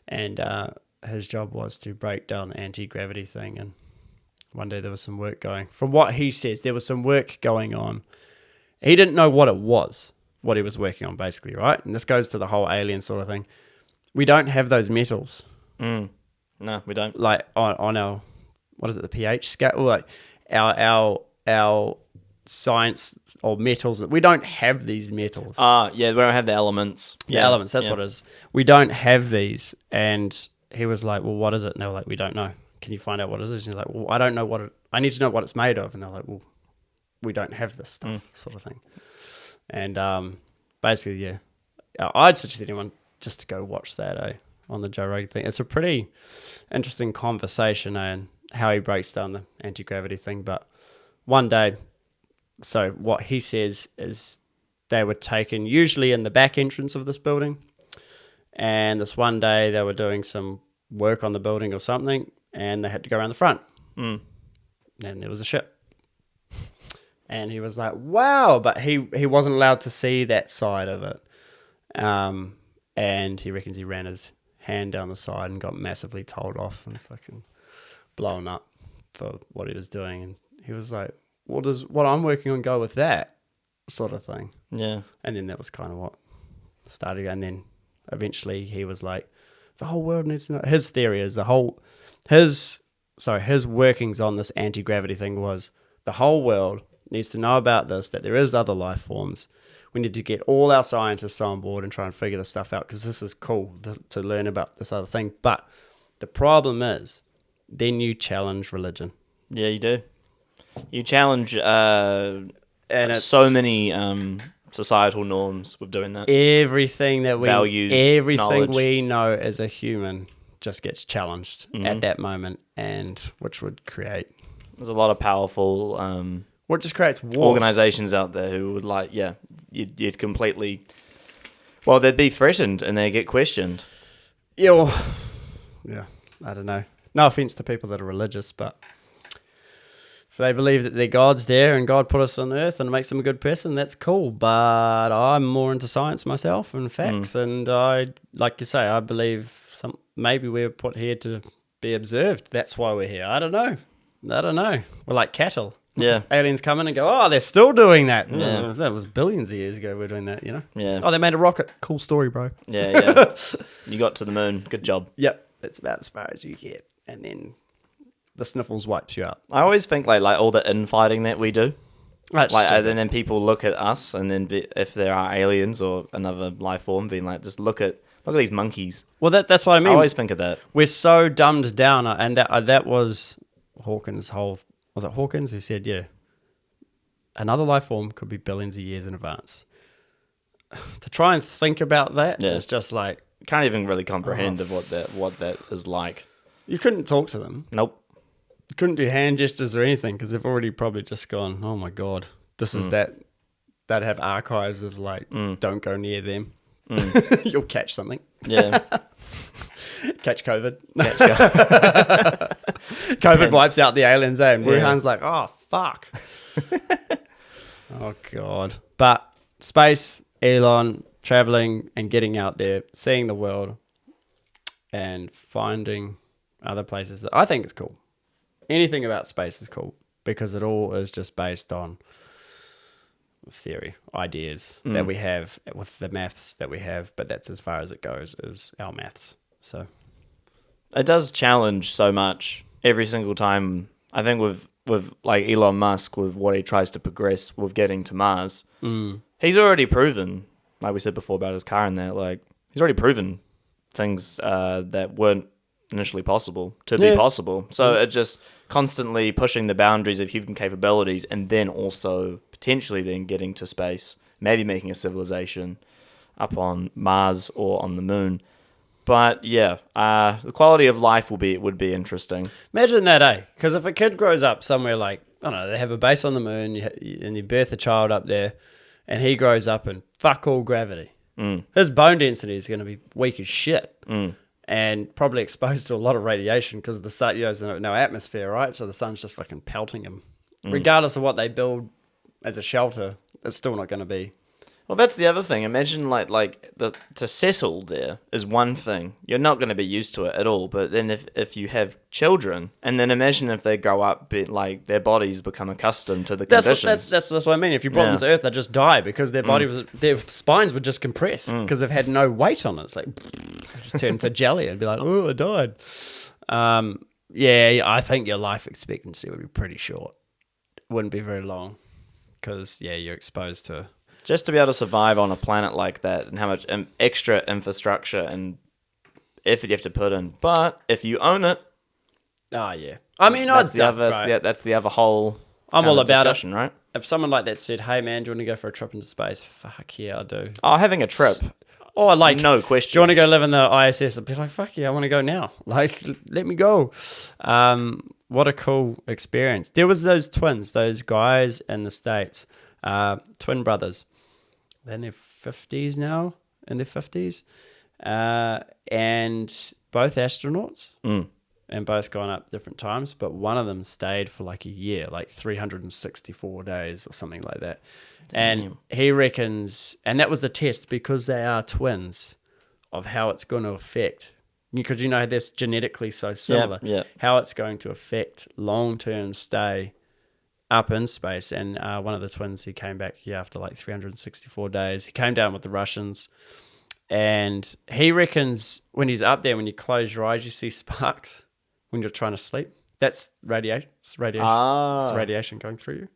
and his job was to break down the anti-gravity thing. And one day there was some work going. From what he says, there was some work going on. He didn't know what it was, what he was working on, basically, right? And this goes to the whole alien sort of thing. We don't have those metals.
No, we don't.
Like on our, what is it, the pH scale? Like our science or metals. We don't have these metals.
We don't have the elements.
Elements, that's what it is. We don't have these. And he was like, well, what is it? And they were like, we don't know. Can you find out what it is? And he's like, well, I don't know I need to know what it's made of. And they're like, well, we don't have this stuff, sort of thing. And basically, I'd suggest anyone just to go watch that on the Joe Rogan thing. It's a pretty interesting conversation and how he breaks down the anti-gravity thing. But one day, so what he says is they were taken usually in the back entrance of this building, and this one day they were doing some work on the building or something, and they had to go around the front. And there was a ship. And he was like, wow, but he wasn't allowed to see that side of it. And he reckons he ran his hand down the side and got massively told off and fucking blown up for what he was doing. And he was like, what does what I'm working on go with that sort of thing? Yeah. And then that was kind of what started. And then eventually he was like, the whole world needs to know. His theory is his workings on this anti-gravity thing was the whole world needs to know about this, that there is other life forms. We need to get all our scientists on board and try and figure this stuff out, because this is cool to learn about this other thing. But the problem is, then you challenge religion.
Yeah, you do. You challenge
and it's
so many societal norms with doing that.
Everything that we
Values,
everything
knowledge.
we know as a human just gets challenged at that moment, and which would create.
There's a lot of powerful
what just creates war.
Organizations out there who would like, you'd completely. Well, they'd be threatened and they get questioned.
Yeah, well, yeah. I don't know. No offense to people that are religious, but if they believe that their God's there and God put us on earth and makes them a good person, that's cool. But I'm more into science myself and facts, and I, like you say, I believe maybe we're put here to be observed. That's why we're here. I don't know. We're like cattle.
Yeah.
Aliens come in and go, oh, they're still doing that. Yeah. That was billions of years ago we're doing that, you know?
Yeah.
Oh, they made a rocket. Cool story, bro.
Yeah. You got to the moon. Good job.
Yep. That's about as far as you get. And then the sniffles wipes you out.
I always think like all the infighting that we do.
That's
and then people look at us, and then if there are aliens or another life form, being like, just look at these monkeys.
Well, that's what I mean.
I always think of that.
We're so dumbed down, and that was Hawkins' whole... Was it Hawkins who said, yeah, another life form could be billions of years in advance? To try and think about that, it's just like...
Can't even really comprehend of what that is like.
You couldn't talk to them.
Nope.
You couldn't do hand gestures or anything because they've already probably just gone, oh my God, this is that. They'd have archives of like, don't go near them. You'll catch something.
Yeah.
Catch COVID. COVID wipes out the aliens, and Wuhan's like, oh, fuck. Oh, God. But space, Elon, traveling and getting out there, seeing the world and finding other places that I think is cool. Anything about space is cool because it all is just based on theory, ideas that we have with the maths that we have, but that's as far as it goes is our maths. So
it does challenge so much every single time. I think with like Elon Musk, with what he tries to progress with getting to Mars, he's already proven, like we said before about his car and that, like he's already proven things that weren't initially possible to be possible. So it just constantly pushing the boundaries of human capabilities, and then also potentially then getting to space, maybe making a civilization up on Mars or on the moon. But the quality of life would be interesting.
Imagine that, because if a kid grows up somewhere like, I don't know, they have a base on the moon and you birth a child up there and he grows up in fuck all gravity. His bone density is going to be weak as shit. And probably exposed to a lot of radiation because the sun, there's no atmosphere, right? So the sun's just fucking pelting him. Regardless of what they build as a shelter, it's still not going to be.
Well, that's the other thing. Imagine to settle there is one thing. You're not going to be used to it at all. But then if you have children, and then imagine if they grow up, their bodies become accustomed to the conditions.
That's what I mean. If you brought them to Earth, they'd just die because their their spines would just compress because they've had no weight on it. It's like just turn into jelly and be like, oh, I died. I think your life expectancy would be pretty short. It wouldn't be very long because you're exposed to.
Just to be able to survive on a planet like that, and how much extra infrastructure and effort you have to put in. But if you own it,
I mean,
that's the other whole.
I'm all about
discussion,
it.
Right?
If someone like that said, "Hey, man, do you want to go for a trip into space?" Fuck yeah, I do.
Oh, having a trip.
Or like,
no question.
Do you want to go live in the ISS? I'd be like, fuck yeah, I want to go now. Like, let me go. What a cool experience. There was those twins, those guys in the States, twin brothers. They're in their 50s now, and both astronauts, and both gone up different times, but one of them stayed for like a year, like 364 days or something like that. Damn. And he reckons, and that was the test because they are twins, of how it's going to affect, because they're genetically so similar, how it's going to affect long-term stay up in space. And one of the twins, he came back after like 364 days. He came down with the Russians, and he reckons when he's up there, when you close your eyes, you see sparks when you're trying to sleep. That's radiation. It's radiation. It's radiation going through you.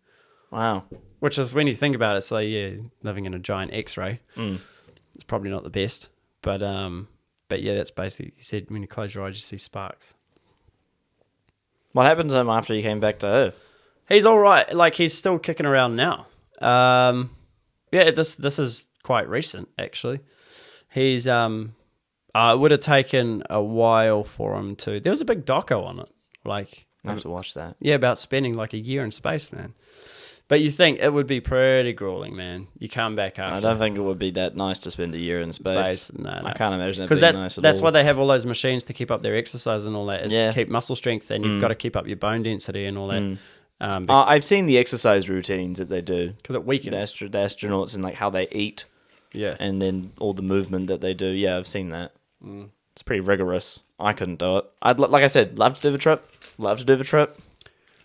Wow.
Which is, when you think about it, it's like, living in a giant X-ray. It's probably not the best, but that's basically, he said, when you close your eyes, you see sparks.
What happened to him after he came back to Earth?
He's all right. Like, he's still kicking around now. This is quite recent, actually. He's it would have taken a while for him to. There was a big doco on it. Like,
I have to watch that.
Yeah, about spending like a year in space, man. But you think it would be pretty grueling, man. You come back after.
I don't think it would be that nice to spend a year in space.
No.
I can't imagine it being
that's,
nice at
that's
all.
why they have all those machines to keep up their exercise and all that, is to keep muscle strength, and you've got to keep up your bone density and all that.
I've seen the exercise routines that they do.
Because it weakens.
The astronauts and like how they eat.
Yeah.
And then all the movement that they do. Yeah, I've seen that. It's pretty rigorous. I couldn't do it. Like I said, love to do the trip.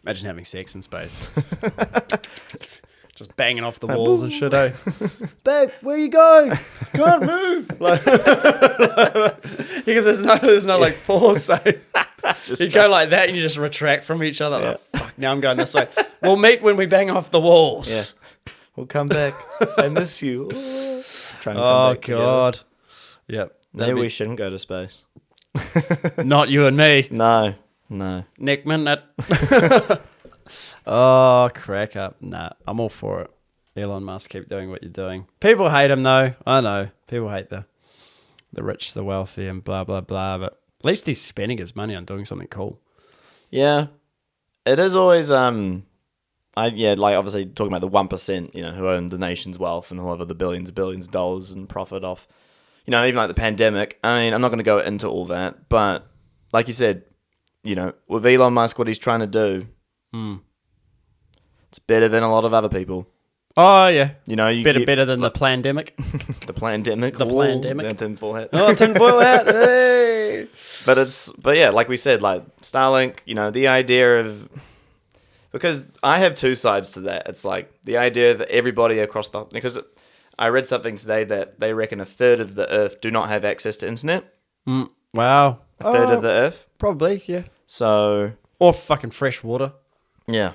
Imagine having sex in space. Just banging off the walls and shit, eh? Babe, where you going? Can't move. Because there's no like force. So you go like that and you just retract from each other. Like, fuck, now I'm going this way. We'll meet when we bang off the walls.
Yeah. We'll come back. I miss you. Try and come back
God.
Together.
Yep.
Maybe we shouldn't go to space.
Not you and me.
No.
Nick Minute. Oh, crack up. Nah, I'm all for it. Elon Musk, keep doing what you're doing. People hate him, though. I know. People hate the rich, the wealthy, and blah, blah, blah. But at least he's spending his money on doing something cool.
Yeah. It is always, like obviously talking about the 1%, who own the nation's wealth and who have the billions of dollars in profit off, even like the pandemic. I mean, I'm not going to go into all that, but like you said, with Elon Musk, what he's trying to do, it's better than a lot of other people.
Oh, yeah.
Better
than the pandemic.
The pandemic.
The pandemic.
The tinfoil hat.
Oh, tinfoil hat. Hey.
But yeah, like we said, like Starlink, the idea of, because I have two sides to that. It's like the idea that everybody across because I read something today that they reckon a third of the Earth do not have access to internet.
Wow.
A third of the Earth?
Probably, yeah.
So.
Or fucking fresh water.
Yeah.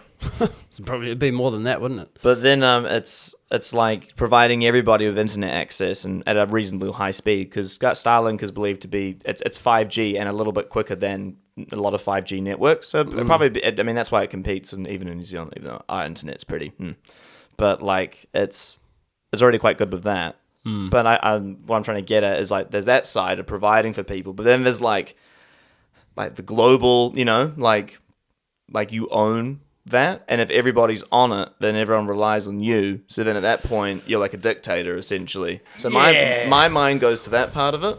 So probably it'd be more than that, wouldn't it?
But then it's like providing everybody with internet access and at a reasonably high speed, because Starlink is believed to be it's 5G and a little bit quicker than a lot of 5G networks. So it'll probably be, I mean, that's why it competes, and even in New Zealand, even though our internet's pretty, but like it's already quite good with that. But what I'm trying to get at is like there's that side of providing for people, but then there's like the global, like you own that, and if everybody's on it, then everyone relies on you. So then at that point, you're like a dictator essentially. So my mind goes to that part of it.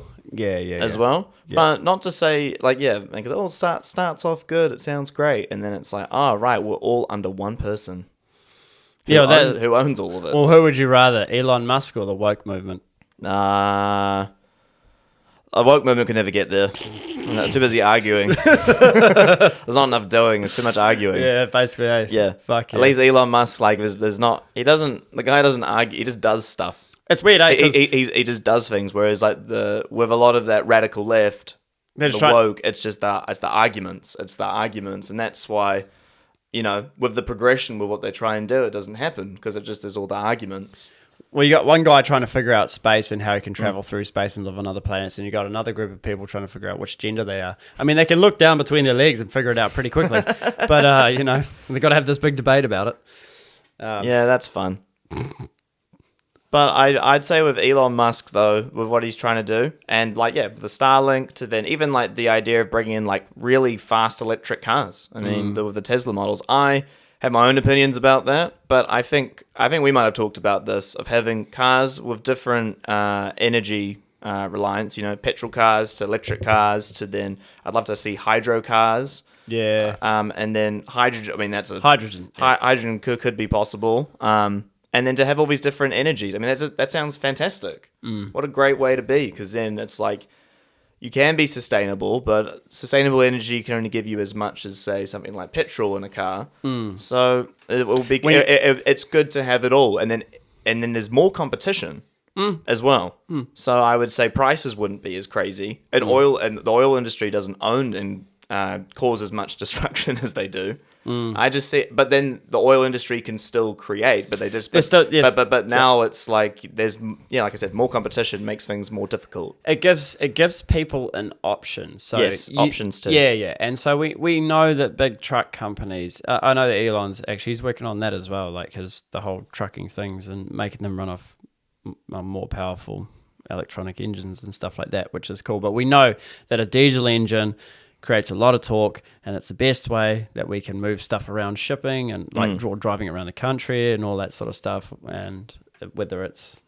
As well. Yeah. But not to say it starts off good, it sounds great, and then it's like, oh right, we're all under one person. Who owns all of it?
Well, who would you rather, Elon Musk or the woke movement?
A woke movement can never get there. I'm too busy arguing. There's not enough doing. There's too much arguing.
Yeah, basically.
Yeah.
Fuck yeah.
At least Elon Musk, there's not. The guy doesn't argue. He just does stuff.
It's weird, eh?
He just does things. Whereas with a lot of that radical left, woke, it's just it's the arguments. It's the arguments, and that's why, with the progression with what they try and do, it doesn't happen because it just is all the arguments.
Well, you got one guy trying to figure out space and how he can travel through space and live on other planets, and you got another group of people trying to figure out which gender they are. I mean, they can look down between their legs and figure it out pretty quickly, but they've got to have this big debate about it.
Yeah, that's fun. But I'd say with Elon Musk though, with what he's trying to do, and the Starlink to then even the idea of bringing in really fast electric cars. I mean, with the Tesla models, I have my own opinions about that, but I think we might have talked about this, of having cars with different energy reliance, petrol cars to electric cars to then I'd love to see hydro cars.
Yeah.
And then hydrogen, I mean, that's
hydrogen. Yeah.
Hydrogen could be possible. And then to have all these different energies. I mean, that sounds fantastic. What a great way to be, because then it's like you can be sustainable, but sustainable energy can only give you as much as, say, something like petrol in a car. So it will be. It's good to have it all, and then there's more competition as well. So I would say prices wouldn't be as crazy. And the oil industry doesn't own cause as much destruction as they do. I just see, but then the oil industry can still create, but they just, but now it's like there's, like I said, more competition makes things more difficult.
It gives people an option. So
yes, options too.
Yeah. And so we know that big truck companies, I know that Elon's actually, he's working on that as well, like the whole trucking things and making them run off more powerful electronic engines and stuff like that, which is cool. But we know that a diesel engine creates a lot of torque, and it's the best way that we can move stuff around shipping and driving around the country and all that sort of stuff, and whether it's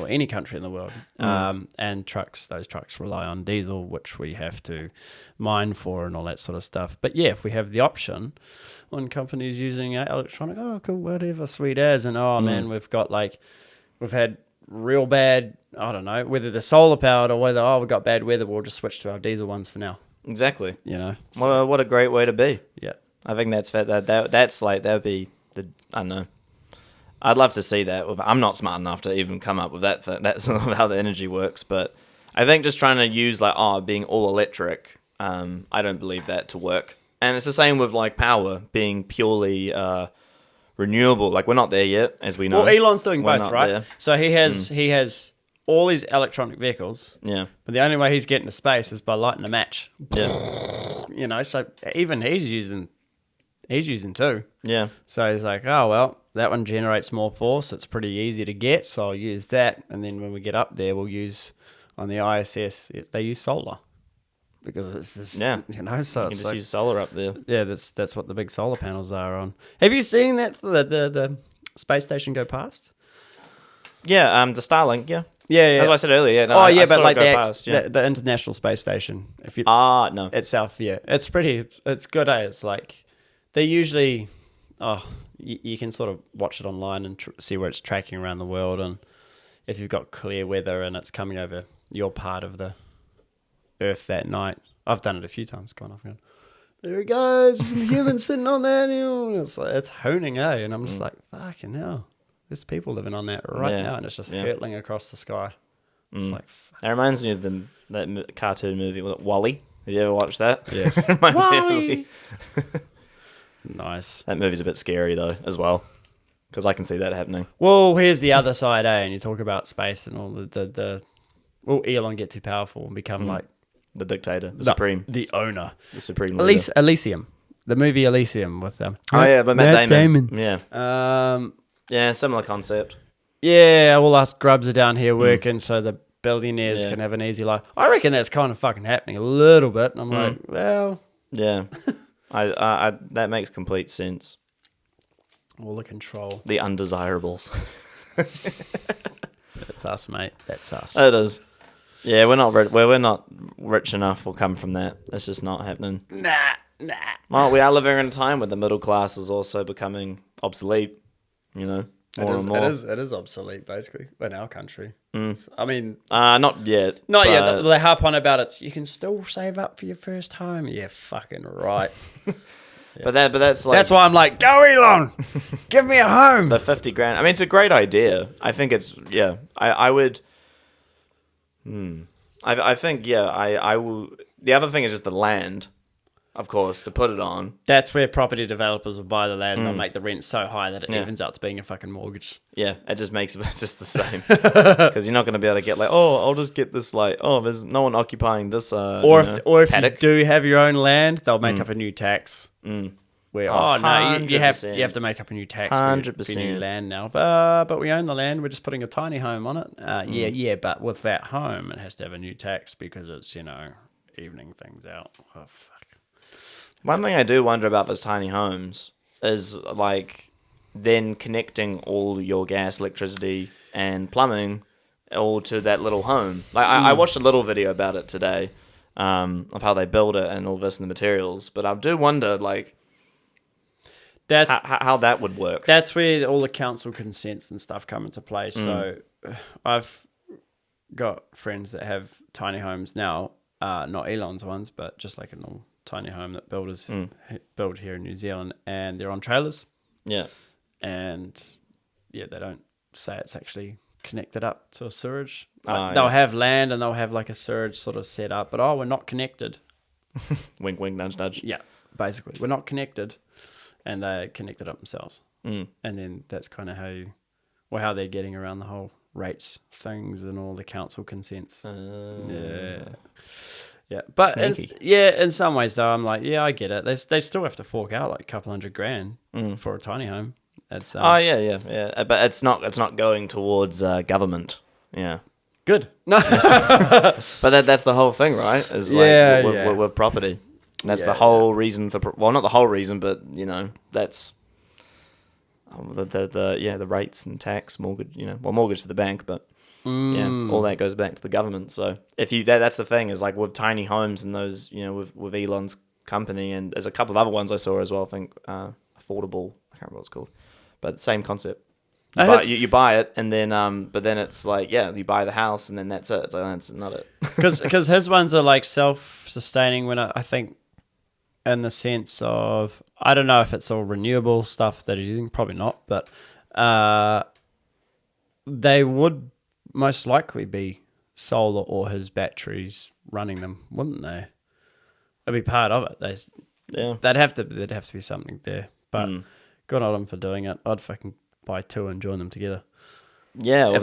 any country in the world. And those trucks rely on diesel, which we have to mine for and all that sort of stuff. But yeah, if we have the option on companies using electronic, oh cool, whatever, sweet as, and man, we've had real bad, I don't know, whether they're solar powered or whether we've got bad weather, we'll just switch to our diesel ones for now.
Exactly.
So,
what a great way to be.
Yeah.
I think that's like, that would be I don't know. I'd love to see that. I'm not smart enough to even come up with that. That's how the energy works. But I think just trying to use being all electric, I don't believe that to work. And it's the same with like power being purely renewable. Like we're not there yet, as we know.
Well, Elon's doing both, right?
There.
So he has all these electronic vehicles.
Yeah.
But the only way he's getting to space is by lighting a match.
Yeah.
So even he's using two.
Yeah.
So he's like, oh, well, that one generates more force. It's pretty easy to get, so I'll use that. And then when we get up there, we'll use, on the ISS, they use solar. Because it's just, so
you can just use solar up there.
Yeah, that's what the big solar panels are on. Have you seen that, the space station go past?
Yeah, the Starlink, yeah.
Yeah.
As I said earlier, yeah. No,
but like
past,
the International Space Station. If you
no.
Itself, yeah. It's pretty, it's good, eh? It's like, they usually, you can sort of watch it online and see where it's tracking around the world, and if you've got clear weather and it's coming over your part of the Earth that night. I've done it a few times, gone off and gone, there it goes, some humans sitting on that, and it's honing, eh? And I'm just like, fucking hell. There's people living on that right now, and it's just hurtling across the sky. It's like, fuck.
That reminds me of that cartoon movie, was it Wall-E? Have you ever watched that?
Yes.
Wall-E.
Nice.
That movie's a bit scary though, as well, because I can see that happening.
Well, here's the other side, eh? And you talk about space and all will Elon get too powerful and become like
the dictator, the supreme,
the owner,
the supreme leader.
Elysium, the movie Elysium with
but Matt Damon. Yeah. Yeah, similar concept.
Yeah, all us grubs are down here working, so the billionaires can have an easy life. I reckon that's kind of fucking happening a little bit. And I'm like, well,
yeah. I that makes complete sense.
All the control.
The undesirables.
That's us, mate. That's us.
It is. Yeah, we're not rich enough or come from that. It's just not happening.
Nah.
Well, we are living in a time where the middle class is also becoming obsolete. More and more.
It is obsolete, basically, in our country. I mean...
not yet.
Not yet. They harp on about it. You can still save up for your first home. Yeah, fucking right.
But that's like...
That's why I'm like, go Elon! Give me a home!
The 50 grand. I mean, it's a great idea. I think it's... Yeah. I would... I think, I will... The other thing is just the land, of course, to put it on.
That's where property developers will buy the land and they'll make the rent so high that it evens out to being a fucking mortgage.
Yeah, it just makes it just the same. Because you're not going to be able to get I'll just get this there's no one occupying this
or if paddock. You do have your own land, they'll make up a new tax. Where, no, you have to make up a new tax 100%. For your new land now. But we own the land, we're just putting a tiny home on it. But with that home, it has to have a new tax because it's, evening things out. Oh, fuck.
One thing I do wonder about those tiny homes is then connecting all your gas, electricity, and plumbing all to that little home. I watched a little video about it today, of how they build it and all this and the materials. But I do wonder, that's how that would work.
That's where all the council consents and stuff come into play. So I've got friends that have tiny homes now, not Elon's ones, but just like a normal tiny home that builders build here in New Zealand, and they're on trailers.
Yeah.
And they don't say it's actually connected up to a sewage. They'll have land and they'll have a sewage sort of set up, but we're not connected.
Wink, wink, nudge, nudge.
Yeah, basically. We're not connected, and they connected up themselves. And then that's kind of how they're getting around the whole rates things and all the council consents. Yeah, but in some ways though, I'm like, I get it. They still have to fork out like a couple $100,000 for a tiny home. That's
yeah. But it's not going towards government. Yeah.
Good. No.
But that's the whole thing, right? Is like with property. And that's the whole reason for not the whole reason, but that's the rates and tax, mortgage, mortgage for the bank, but all that goes back to the government. So if that's the thing is like with tiny homes and those, with Elon's company, and there's a couple of other ones I saw as well. I think affordable. I can't remember what it's called, but same concept. You buy it, and then but then it's like you buy the house, and then that's it. It's like, that's not it.
Because his ones are like self-sustaining. When I think, in the sense of, I don't know if it's all renewable stuff that he's using, probably not, but they would most likely be solar or his batteries running them, wouldn't they? It'd be part of it. There'd have to be something there. But good on them for doing it. I'd fucking buy two and join them together.
Yeah,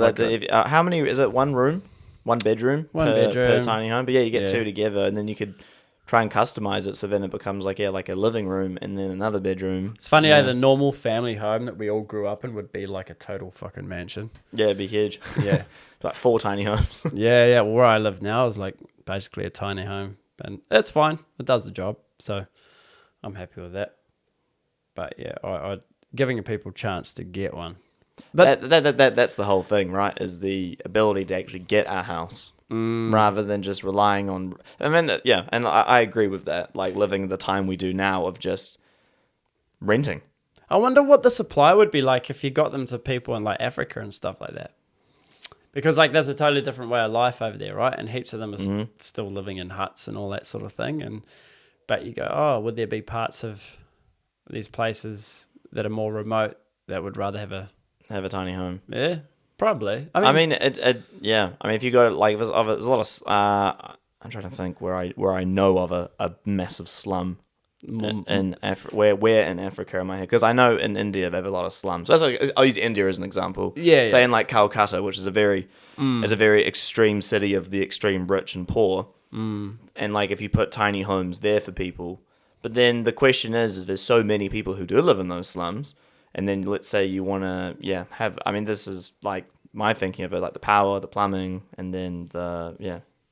how many is it? One room, one bedroom, per tiny home. But you get two together, and then you could try and customize it so then it becomes like a living room and then another bedroom.
It's funny how the normal family home that we all grew up in would be like a total fucking mansion.
Yeah, it'd be huge.
Yeah.
Like 4 tiny homes.
Yeah. Well, where I live now is like basically a tiny home. And it's fine. It does the job. So I'm happy with that. But yeah, I giving people a chance to get one. But
that's the whole thing, right? Is the ability to actually get a house. Rather than just relying on, and I agree with that. Like living the time we do now of just renting.
I wonder what the supply would be like if you got them to people in like Africa and stuff like that, because like there's a totally different way of life over there, right? And heaps of them are still living in huts and all that sort of thing. But you go, would there be parts of these places that are more remote that would rather have a
tiny home?
Yeah. Probably.
I mean, if you go like there's a lot of I'm trying to think where I know of a massive slum in Africa. Where in Africa am I here? Because I know in India they have a lot of slums. So I'll use India as an example. Say in like Calcutta, which is a very extreme city of the extreme rich and poor. And like if you put tiny homes there for people, but then the question is there's so many people who do live in those slums. And then let's say you want to, have, I mean, this is like my thinking of it, like the power, the plumbing, and then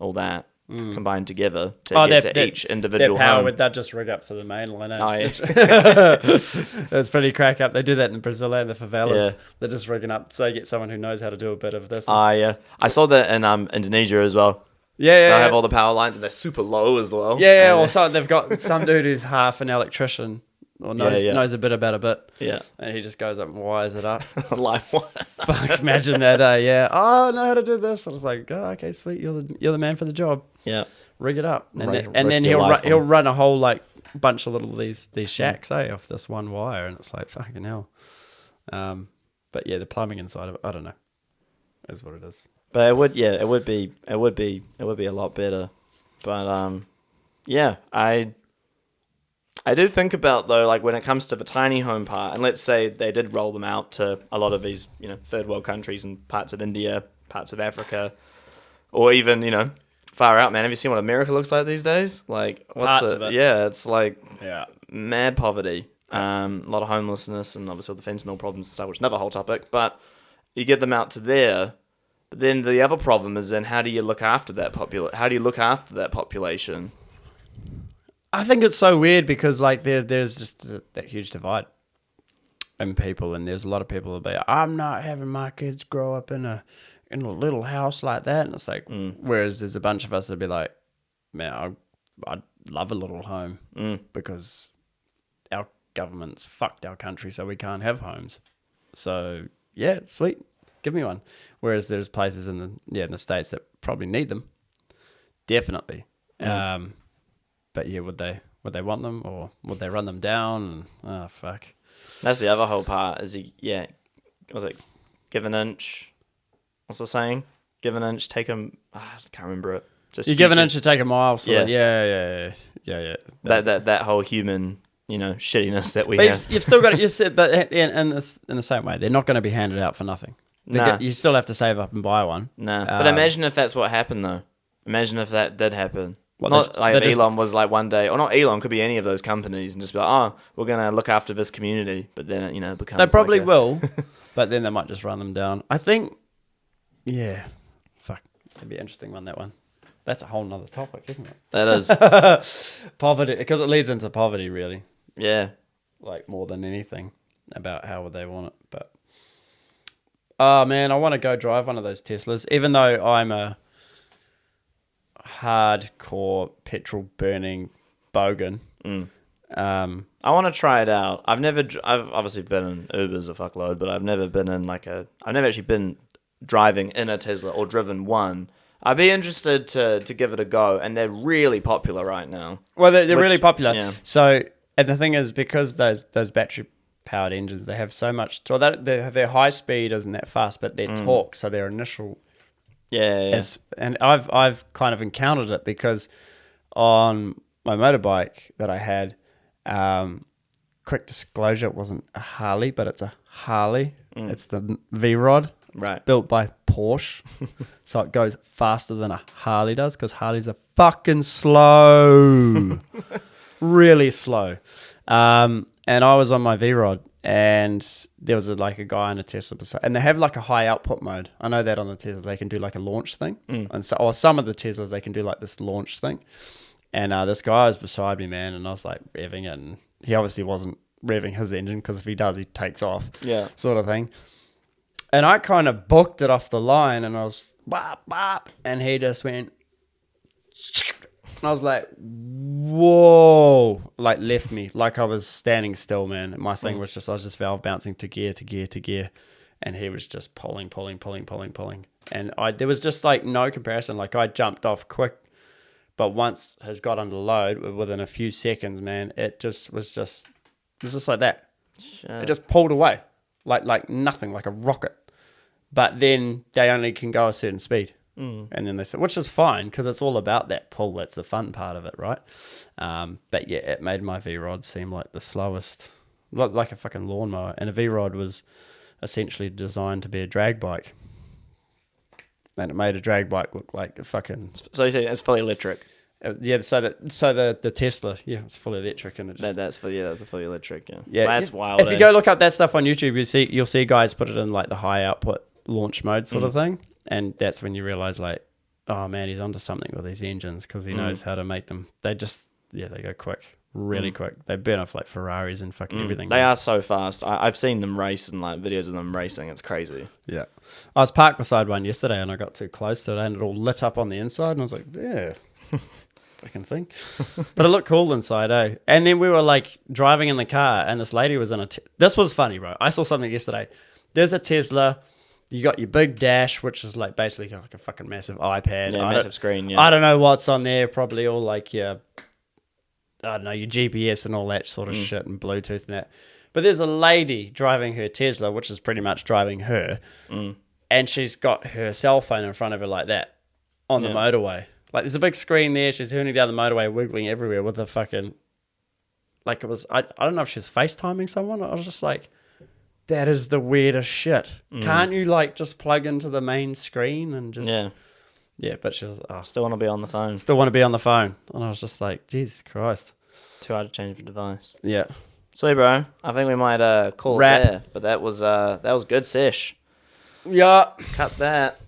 all that combined together to get to each individual
their power
home.
Would that just rig up to the main line?
Yeah.
It's pretty crack up. They do that in Brazil and the favelas. Yeah. They're just rigging up so they get someone who knows how to do a bit of this.
Yeah. I saw that in Indonesia as well.
Yeah.
They have all the power lines and they're super low as well.
Yeah. Also, they've got some dude who's half an electrician. Or knows a bit about a bit.
Yeah.
And he just goes up and wires it up.
Live wire.
Fuck, imagine that, yeah. Oh, I know how to do this. I was like, okay, sweet. You're the man for the job.
Yeah.
Rig it up. And then he'll run a whole like bunch of little these shacks, off this one wire. And it's like, fucking hell. But yeah, the plumbing inside of it, I don't know. Is what it is.
But it would be a lot better. But I do think about, though, like when it comes to the tiny home part, and let's say they did roll them out to a lot of these, third world countries and parts of India, parts of Africa, or even, far out, man. Have you seen what America looks like these days? Like,
parts of it.
Yeah, it's like mad poverty, a lot of homelessness, and obviously the fentanyl problems and stuff, which is another whole topic. But you get them out to there, but then the other problem is then how do you look after that population?
I think it's so weird because like there's just that huge divide in people, and there's a lot of people that'll be, I'm not having my kids grow up in a little house like that, and it's like, whereas there's a bunch of us that'll be like, man, I'd love a little home because our government's fucked our country, so we can't have homes. So yeah, sweet, give me one. Whereas there's places in the States that probably need them, definitely. But yeah, would they want them, or would they run them down? And, fuck.
That's the other whole part. Was it give an inch? What's the saying? Give an inch, take a. I can't remember it.
You give an inch to take a mile. So yeah. Yeah.
That whole human, shittiness that we
But
have.
you've still got it. You said, but in the same way, they're not going to be handed out for nothing. You still have to save up and buy one.
Nah. But imagine if that's what happened, though. Imagine if that did happen. If Elon was like one day, or not Elon, could be any of those companies, and just be like, oh, we're going to look after this community. But then, it becomes.
They probably will, but then they might just run them down. I think, yeah. Fuck. It'd be an interesting one, that one. That's a whole nother topic, isn't it?
That is.
Poverty, because it leads into poverty, really.
Yeah.
Like, more than anything about how would they want it. But, oh, man, I want to go drive one of those Teslas, even though I'm a hardcore petrol-burning bogan.
I want to try it out. I've obviously been in Ubers a fuckload, but I've never actually been driving in a Tesla or driven one. I'd be interested to give it a go, and they're really popular right now.
Well, they're really popular.
Yeah.
So, and the thing is, because those battery-powered engines, they have so much. So their high speed isn't that fast, but their torque, so their initial.
Yeah.
And I've kind of encountered it because on my motorbike that I had, quick disclosure, it wasn't a Harley, but it's a Harley. It's the V-Rod. It's built by Porsche, so it goes faster than a Harley does because Harleys are fucking slow, really slow. And I was on my V-Rod, and there was a guy in a Tesla, and they have like a high output mode. I know that on the Tesla they can do like a launch thing, and or some of the Teslas they can do like this launch thing. And this guy was beside me, man, and I was like revving it, and he obviously wasn't revving his engine because if he does, he takes off, sort of thing. And I kind of booked it off the line, and I was bop, bop, and he just went, and I was like, whoa, like left me, like I was standing still, man. And my thing I was just valve bouncing to gear, to gear, to gear. And he was just pulling. And there was just like no comparison. Like I jumped off quick, but once has got under load within a few seconds, man, it was just like that. Shit. It just pulled away. Like nothing, like a rocket. But then they only can go a certain speed. And then they said, which is fine because it's all about that pull. That's the fun part of it, right? But yeah, it made my V-Rod seem like the slowest, like a fucking lawnmower. And a V-Rod was essentially designed to be a drag bike. And it made a drag bike look like a fucking...
So you say it's fully electric?
Yeah, so the Tesla, it's fully electric, and it just
that's fully electric. Yeah, well, that's wild.
If you go look up that stuff on YouTube, you'll see guys put it in like the high output launch mode sort of thing, and that's when you realize like, oh man, he's onto something with these engines because he knows how to make them. They just they go quick, really quick. They burn off like Ferraris and fucking everything.
They are so fast. I've seen them race and like videos of them racing. It's crazy.
Yeah, I was parked beside one yesterday, and I got too close to it, and it all lit up on the inside, and I was like, yeah. Fucking thing. But it looked cool inside, eh? And then we were like driving in the car, and this lady was in this was funny, bro. I saw something yesterday. There's a Tesla. You got your big dash, which is like basically like a fucking massive iPad.
Yeah, massive screen, yeah.
I don't know what's on there. Probably all like your GPS and all that sort of shit and Bluetooth and that. But there's a lady driving her Tesla, which is pretty much driving her. And she's got her cell phone in front of her like that on the motorway. Like, there's a big screen there. She's turning down the motorway, wiggling everywhere with a fucking... Like, it was... I don't know if she's FaceTiming someone. I was just like, that is the weirdest shit. Can't you, like, just plug into the main screen and just...
Yeah.
Yeah, but she was...
still want to be on the phone.
Still want to be on the phone. And I was just like, Jesus Christ.
Too hard to change the device.
Yeah.
Sweet, bro. I think we might call it there. But that was good sesh.
Yeah.
Cut that.